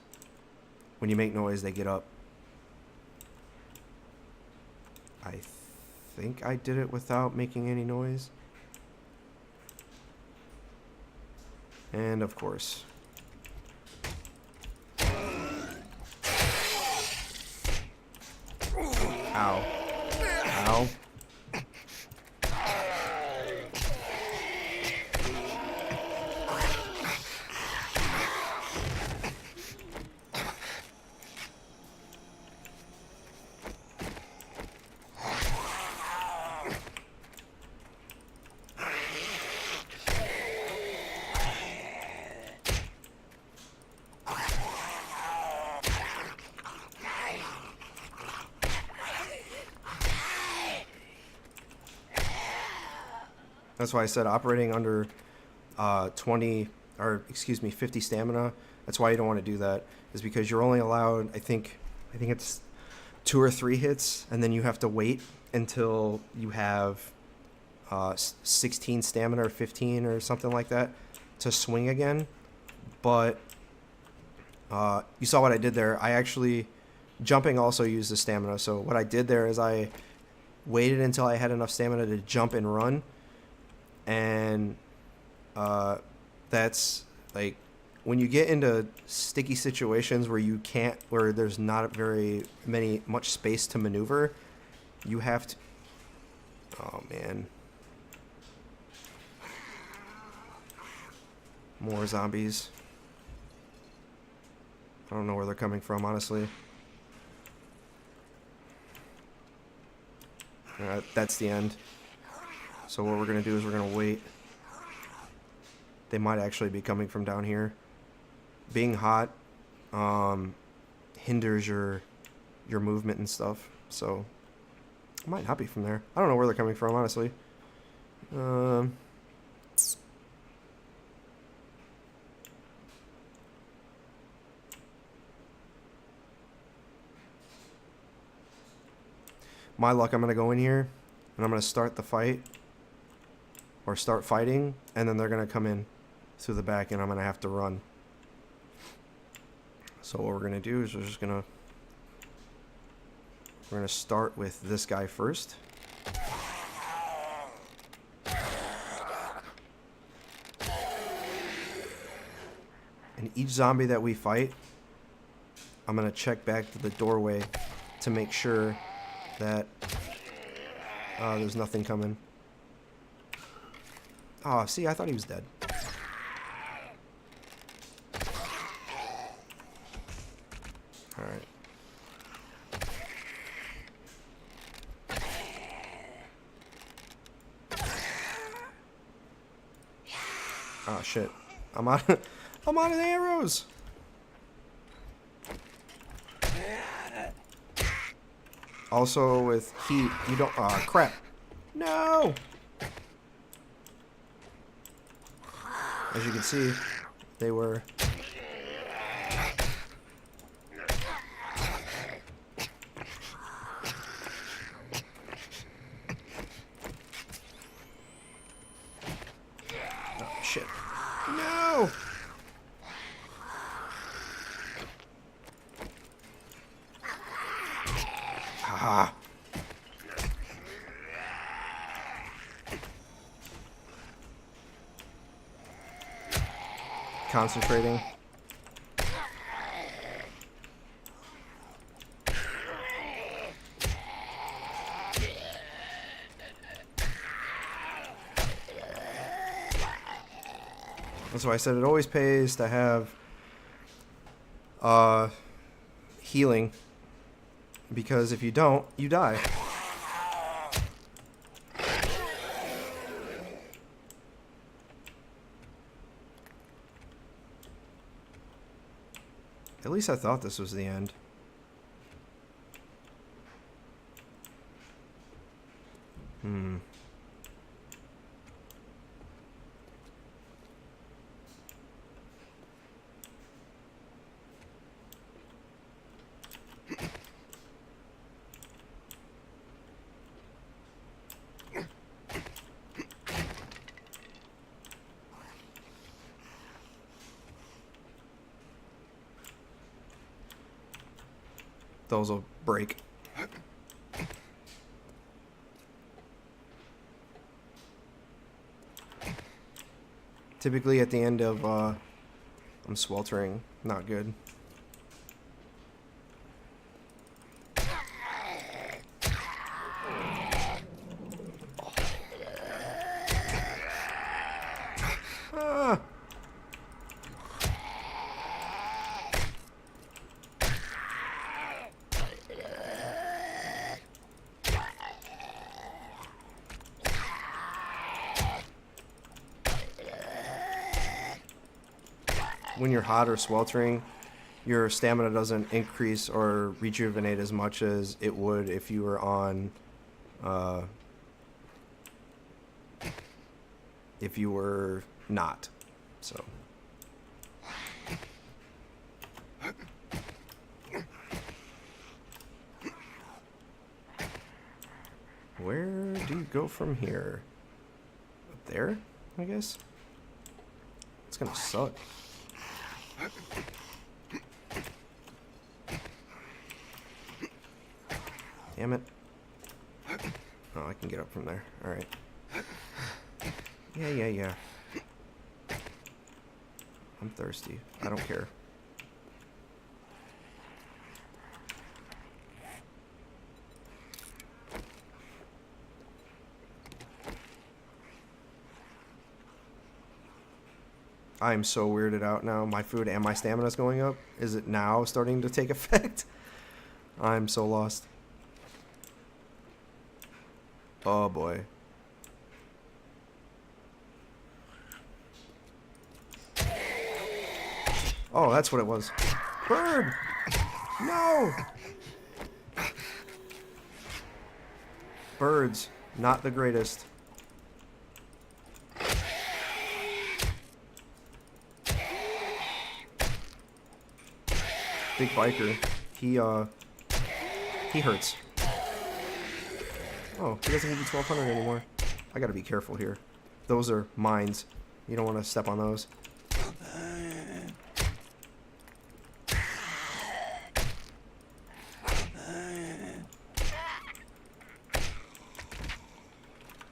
Speaker 1: When you make noise, they get up. I think I did it without making any noise. And of course. Ow. Ow. That's why I said operating under 50 stamina. That's why you don't want to do that, is because you're only allowed, I think it's 2 or 3 hits, and then you have to wait until you have 16 stamina or 15 or something like that to swing again. But you saw what I did there. I actually, jumping also used the stamina. So what I did there is I waited until I had enough stamina to jump and run. And That's like when you get into sticky situations where there's not very much space to maneuver, you have to. Oh man. More zombies. I don't know where they're coming from, honestly. Alright, that's the end. So what we're going to do is we're going to wait. They might actually be coming from down here. Being hot hinders your movement and stuff. So it might not be from there. I don't know where they're coming from, honestly. My luck, I'm going to go in here, and I'm going to start the fight, or start fighting, and then they're going to come in through the back, and I'm going to have to run. So what we're going to do is we're going to start with this guy first. And each zombie that we fight, I'm going to check back to the doorway to make sure that there's nothing coming. Oh, see, I thought he was dead. Alright. Oh, shit. I'm out of arrows! Also, with heat, you don't... Aw, crap. No! As you can see, they were... Oh, shit. No! Ah. Concentrating. That's why I said it always pays to have healing, because if you don't, you die. At least I thought this was the end. Those will break. Typically at the end of I'm sweltering, not good. Ah. When you're hot or sweltering, your stamina doesn't increase or rejuvenate as much as it would if you were on, if you were not. So. Where do you go from here? Up there, I guess? It's gonna suck. Damn it. Oh, I can get up from there. Alright. Yeah. I'm thirsty. I don't care. I'm so weirded out now. My food and my stamina is going up. Is it now starting to take effect? I'm so lost. Oh boy. Oh, that's what it was. Bird! No! Birds, not the greatest. Big biker. He hurts. Oh, he doesn't give you 1200 anymore. I gotta be careful here. Those are mines. You don't want to step on those.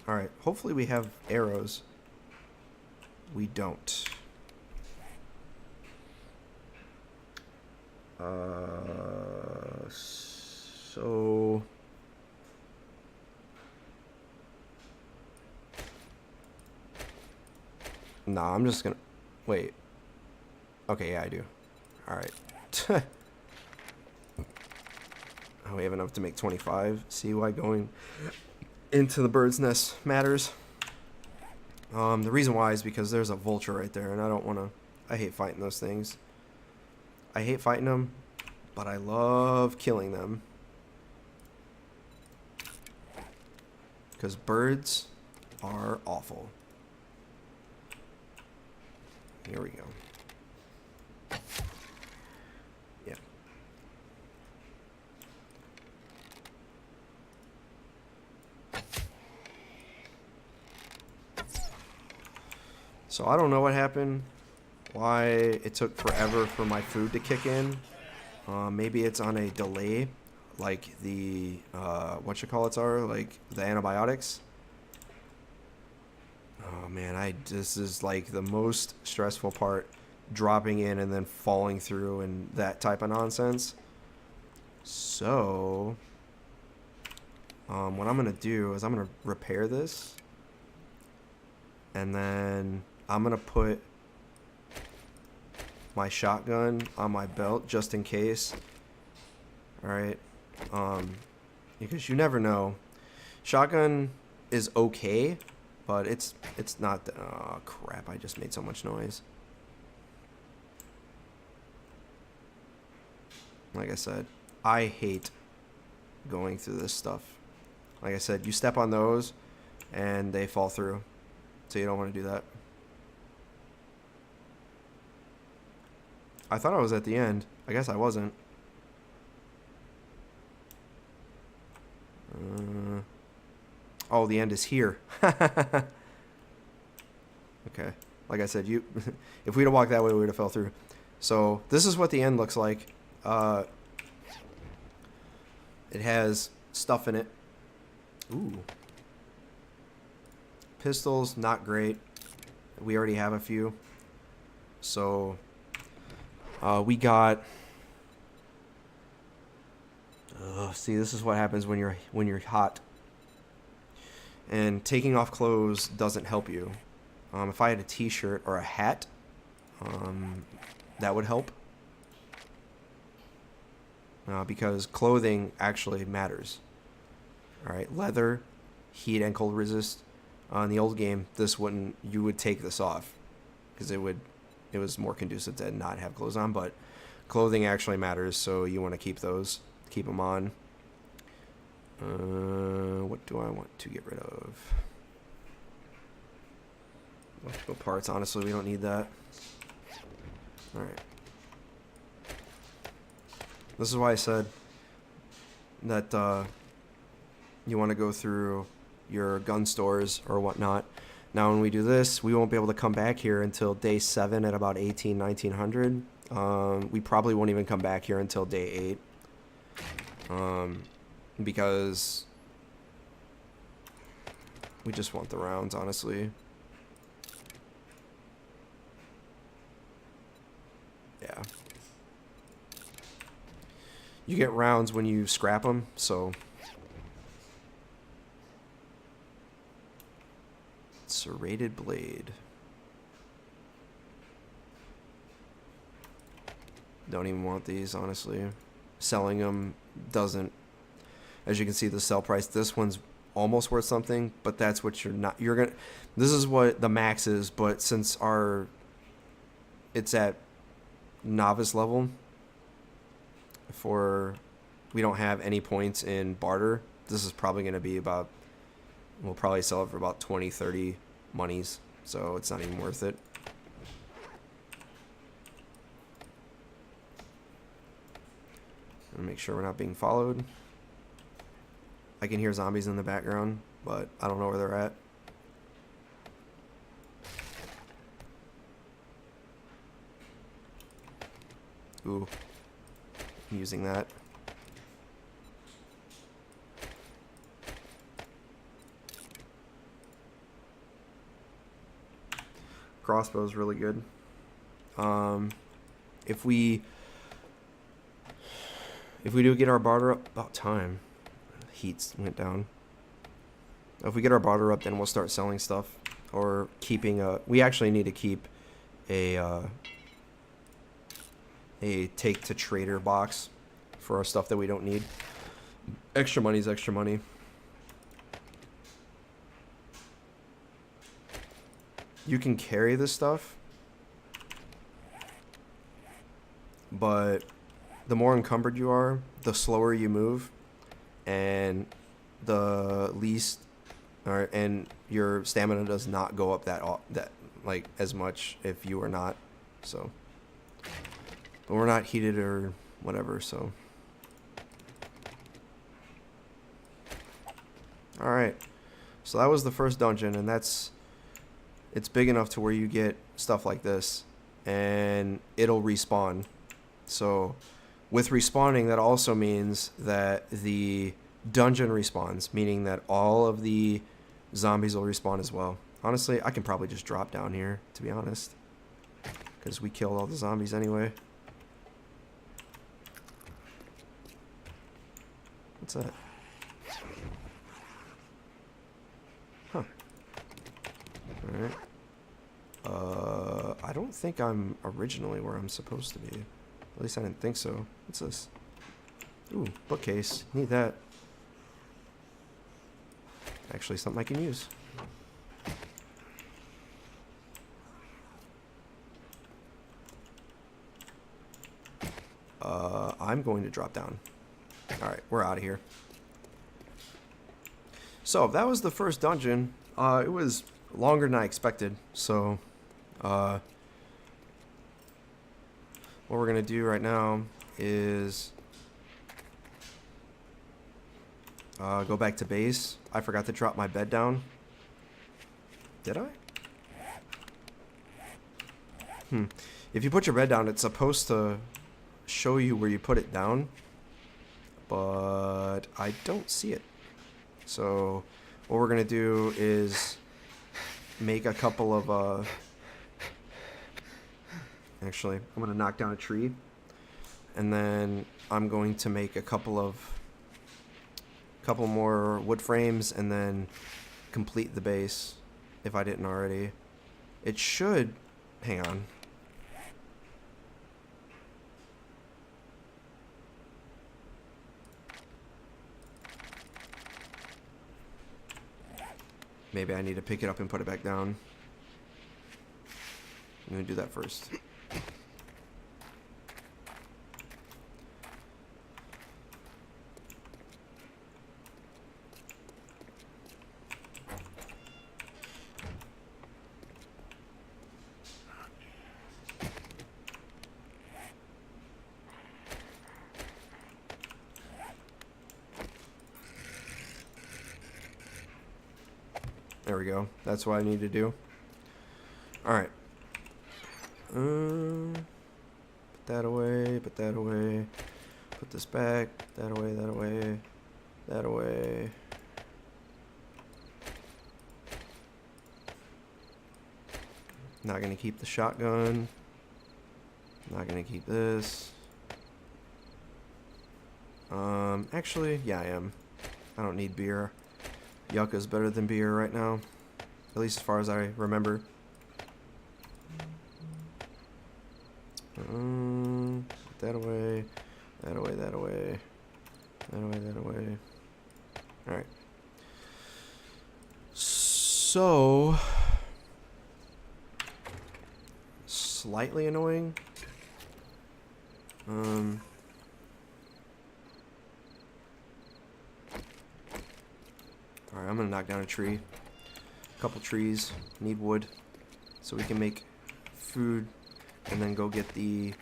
Speaker 1: Alright, hopefully we have arrows. We don't. So... Nah, I'm just gonna... Wait. Okay, yeah, I do. Alright. Oh, we have enough to make 25. See why going into the bird's nest matters. The reason why is because there's a vulture right there, and I don't want to... I hate fighting those things. I hate fighting them, but I love killing them. Because birds are awful. Here we go. Yeah. So I don't know what happened. Why it took forever for my food to kick in. Maybe it's on a delay, like the whatchamacallits are, like the antibiotics. Oh man, this is like the most stressful part, dropping in and then falling through and that type of nonsense. So what I'm gonna do is I'm gonna repair this, and then I'm gonna put my shotgun on my belt just in case. Alright. Because you never know. Shotgun is okay, but it's not the, oh crap, I just made so much noise. Like I said, I hate going through this stuff. Like I said, you step on those and they fall through. So you don't want to do that. I thought I was at the end. I guess I wasn't. Oh, the end is here. Okay. Like I said, if we'd have walked that way, we would have fell through. So this is what the end looks like. It has stuff in it. Ooh. Pistols, not great. We already have a few. So... we got. See, this is what happens when you're hot. And taking off clothes doesn't help you. If I had a T-shirt or a hat, that would help. Because clothing actually matters. All right, leather, heat and cold resist. In the old game, you would take this off because it was more conducive to not have clothes on, but clothing actually matters, so you want to keep them on. What do I want to get rid of? Electrical parts, honestly, we don't need that. Alright. This is why I said that you want to go through your gun stores or whatnot. Now, when we do this, we won't be able to come back here until day 7 at about 1900. We probably won't even come back here until day 8. Because we just want the rounds, honestly. Yeah. You get rounds when you scrap them, so... Serrated blade. Don't even want these, honestly. Selling them doesn't... As you can see, the sell price, this one's almost worth something, but that's what you're not... You're gonna... This is what the max is, but since it's at novice level, we don't have any points in barter, this is probably going to be about... We'll probably sell it for about 20, 30 monies, so it's not even worth it. And make sure we're not being followed. I can hear zombies in the background, but I don't know where they're at. Ooh, I'm using that. Crossbow is really good. If we do get our barter up, about time. Heat went down. If we get our barter up, then we'll start selling stuff or keeping a. We actually need to keep a take to trader box for our stuff that we don't need. Extra money is extra money. You can carry this stuff, but the more encumbered you are, the slower you move, and the least, and your stamina does not go up that like as much if you are not. So, but we're not heated or whatever. So, all right. So that was the first dungeon, and it's big enough to where you get stuff like this, and it'll respawn. So with respawning, that also means that the dungeon respawns, meaning that all of the zombies will respawn as well. Honestly, I can probably just drop down here, to be honest, because we killed all the zombies anyway. What's that? Huh. Alright. I don't think I'm originally where I'm supposed to be. At least I didn't think so. What's this? Ooh, bookcase. Need that. Actually, something I can use. I'm going to drop down. Alright, we're out of here. So, that was the first dungeon. It was longer than I expected. So, what we're going to do right now is go back to base. I forgot to drop my bed down. Did I? If you put your bed down, it's supposed to show you where you put it down, but I don't see it. So what we're going to do is make a couple of actually, I'm going to knock down a tree, and then I'm going to make a couple more wood frames, and then complete the base if I didn't already. It should, hang on. Maybe I need to pick it up and put it back down. I'm going to do that first. There we go. That's what I need to do. Alright. Put that away, put that away. Put this back, that away, that away, that away. Not going to keep the shotgun. Not gonna keep this. Actually, yeah, I am. I don't need beer. Yucca's better than beer right now. At least as far as I remember. That away. That away, that away. That away, that away. Alright. So... slightly annoying. Alright, I'm gonna knock down a tree. A couple trees. Need wood. So we can make food. And then go get the...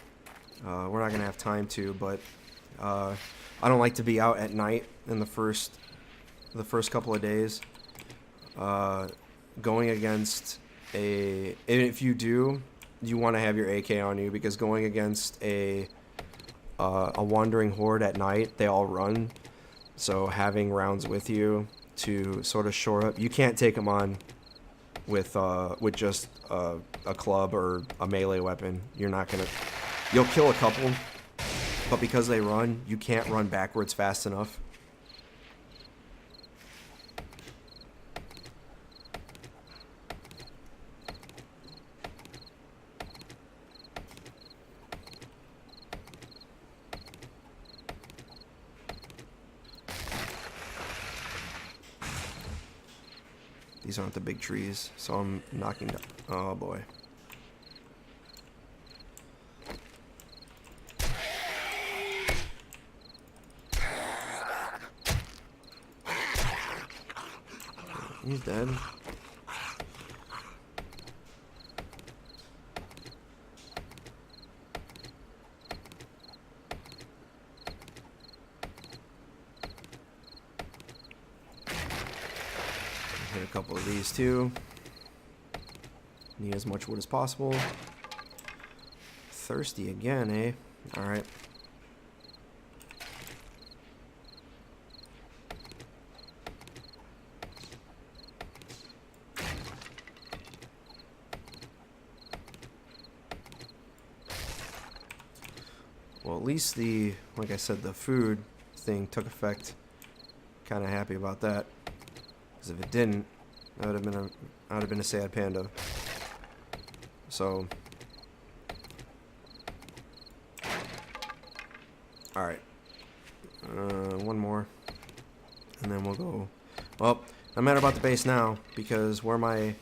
Speaker 1: we're not gonna have time to, but... I don't like to be out at night in the first couple of days. Going against a... and if you do... you want to have your AK on you, because going against a wandering horde at night, they all run. So having rounds with you to sort of shore up, you can't take them on with just a club or a melee weapon. You're not gonna. You'll kill a couple, but because they run, you can't run backwards fast enough. These aren't the big trees, so I'm knocking down. Oh boy. He's dead. Hit a couple of these too. Need as much wood as possible. Thirsty again, eh? Alright. Well, at least like I said, the food thing took effect. Kind of happy about that. Because if it didn't, I would have been a sad panda. So, all right, one more, and then we'll go. Well, no matter about the base now, because where my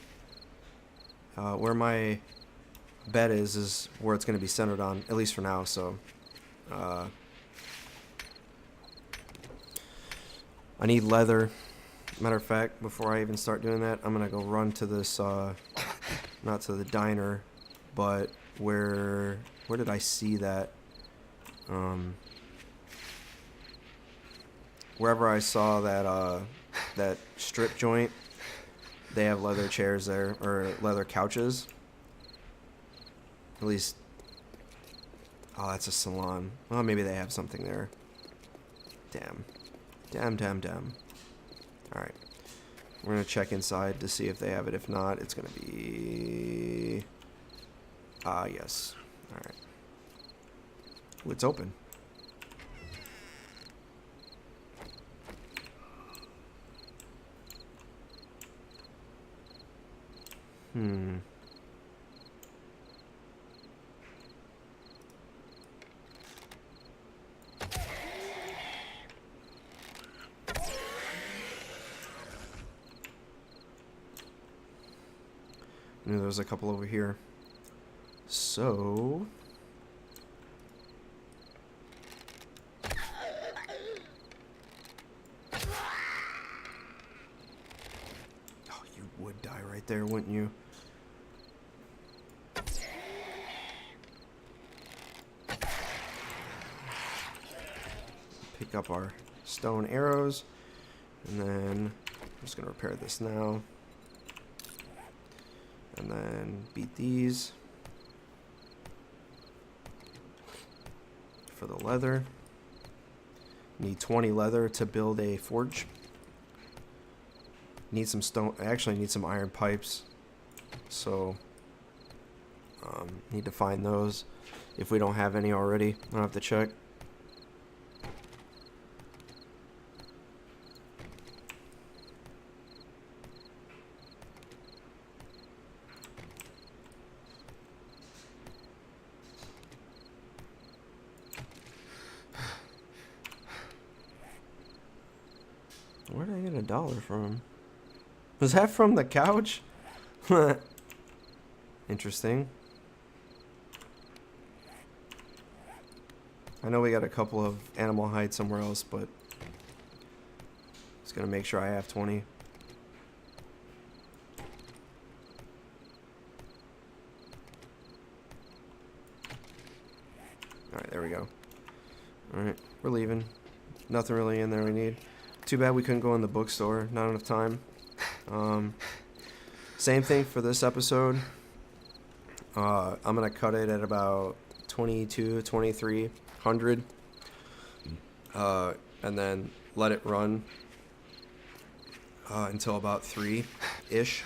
Speaker 1: bed is where it's going to be centered on, at least for now. So, I need leather. Matter of fact, before I even start doing that, I'm gonna go run to this, not to the diner, but where did I see that? Wherever I saw that strip joint, they have leather chairs there, or leather couches. At least, oh, that's a salon. Well, maybe they have something there. Damn. Alright, we're going to check inside to see if they have it. If not, it's going to be... yes. Alright. Ooh, it's open. I knew there was a couple over here. So... oh, you would die right there, wouldn't you? Pick up our stone arrows. And then I'm just going to repair this now. And then beat these for the leather. Need 20 leather to build a forge. Need some stone. I actually need some iron pipes. So Need to find those if we don't have any already. I'll have to check. Where did I get $1 from? Was that from the couch? Interesting. I know we got a couple of animal hide somewhere else, but just gonna make sure I have 20. Alright, there we go. Alright, we're leaving. Nothing really in there we need. Too bad we couldn't go in the bookstore. Not enough time. Same thing for this episode. I'm going to cut it at about 2300. And then let it run until about 3-ish.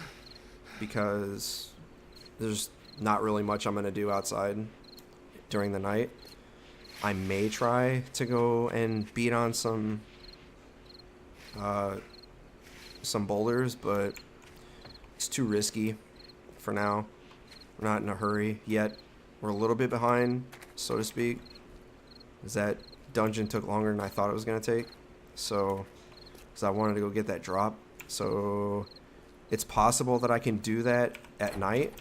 Speaker 1: Because there's not really much I'm going to do outside during the night. I may try to go and beat on some boulders, but it's too risky for now. We're not in a hurry yet. We're a little bit behind, so to speak, because that dungeon took longer than I thought it was going to take. So, because I wanted to go get that drop. So, it's possible that I can do that at night,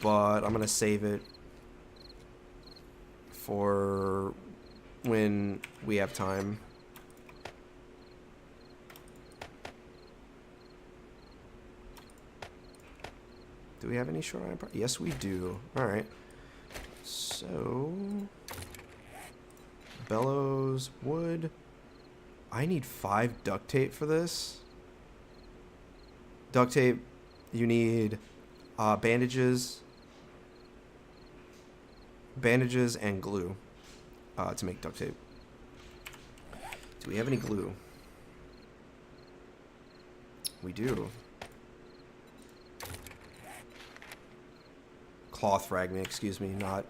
Speaker 1: but I'm going to save it for when we have time. Do we have any short iron? Yes, we do. Alright. So, bellows, wood. I need 5 duct tape for this. Duct tape, you need bandages and glue to make duct tape. Do we have any glue? We do. Cloth fragment, excuse me, not. Do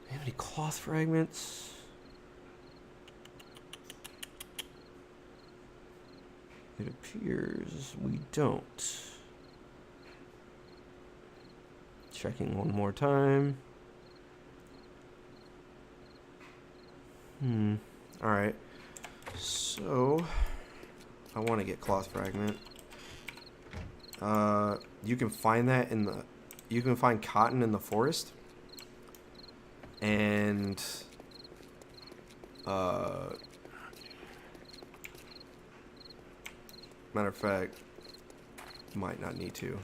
Speaker 1: we have any cloth fragments? It appears we don't. Checking one more time. Alright. So, I want to get cloth fragment. You can find that in the... You can find cotton in the forest. And... matter of fact, might not need to.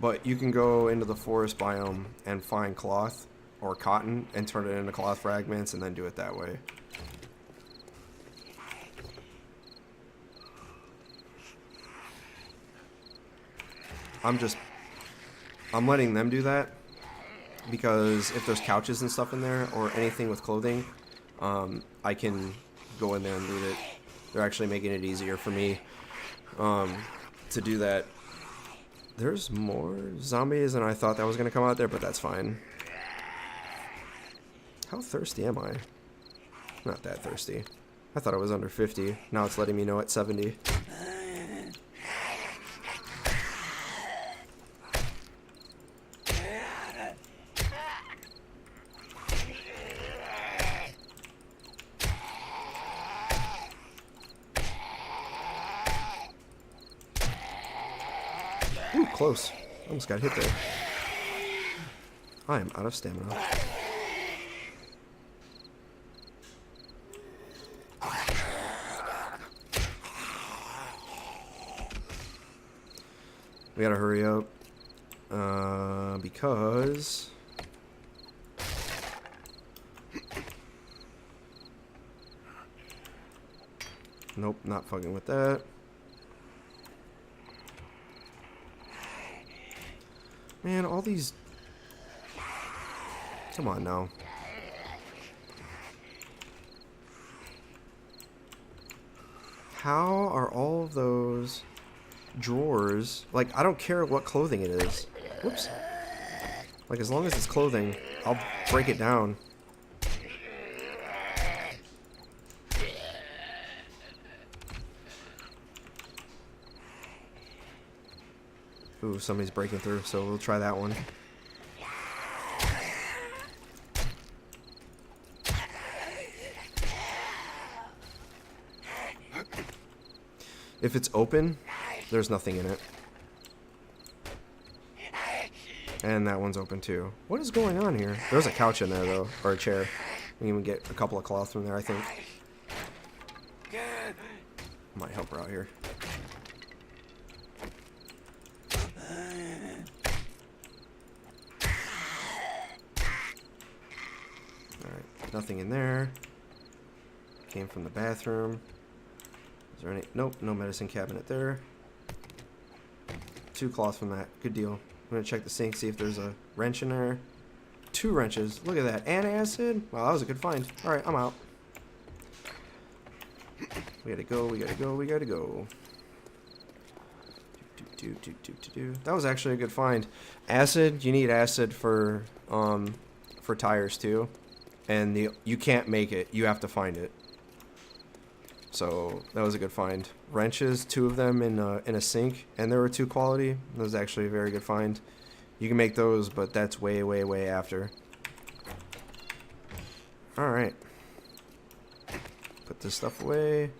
Speaker 1: But you can go into the forest biome and find cloth or cotton and turn it into cloth fragments and then do it that way. I'm letting them do that because if there's couches and stuff in there or anything with clothing, I can go in there and loot it. They're actually making it easier for me to do that. There's more zombies than I thought that was going to come out there, but that's fine. How thirsty am I? Not that thirsty. I thought I was under 50. Now it's letting me know at 70. Ooh, close. Almost got hit there. I am out of stamina. We gotta hurry up. Because... Nope, not fucking with that. Man, all these... Come on now. How are all of those drawers... Like, I don't care what clothing it is. Whoops. Like, as long as it's clothing, I'll break it down. Ooh, somebody's breaking through, so we'll try that one. If it's open, there's nothing in it. And that one's open too. What is going on here? There's a couch in there though, or a chair. We can even get a couple of cloths from there, I think. Might help her out here. Alright, nothing in there. Came from the bathroom. Is there any? Nope, no medicine cabinet there. 2 cloths from that. Good deal. I'm gonna check the sink, see if there's a wrench in there. 2 wrenches. Look at that. And acid. Wow, that was a good find. Alright, I'm out. We gotta go, we gotta go, we gotta go. That was actually a good find. Acid, you need acid for tires too. And you can't make it. You have to find it. So that was a good find. Wrenches, 2 of them in a sink, and there were 2 quality. That was actually a very good find. You can make those, but that's way, way, way after. All right. Put this stuff away.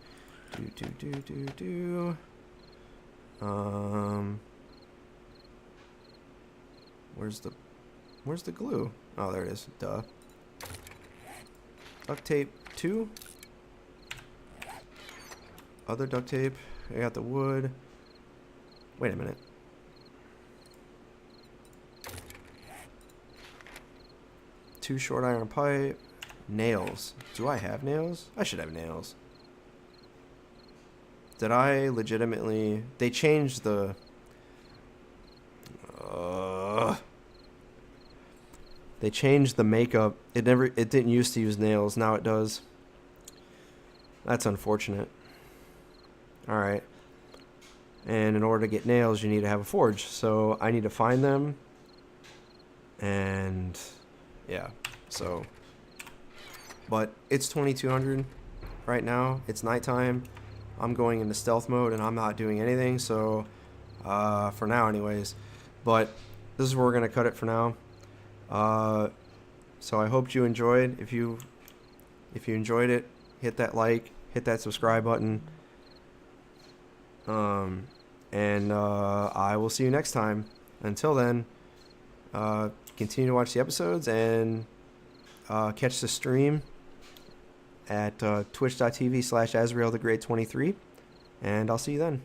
Speaker 1: Where's the glue? Oh, there it is. Duh. Duct tape 2. Other duct tape. I got the wood. Wait a minute. Two short iron pipe. Nails. Do I have nails? I should have nails. Did I legitimately... They changed the... They changed the makeup. It didn't used to use nails. Now it does. That's unfortunate. Alright. And in order to get nails, you need to have a forge. So I need to find them. And yeah. So. But it's 2200 right now. It's nighttime. I'm going into stealth mode and I'm not doing anything. So for now anyways. But this is where we're going to cut it for now. So I hope you enjoyed. If you enjoyed it, hit that like, hit that subscribe button. And I will see you next time. Until then, continue to watch the episodes and catch the stream at twitch.tv/AzraelTheGreat23. And I'll see you then.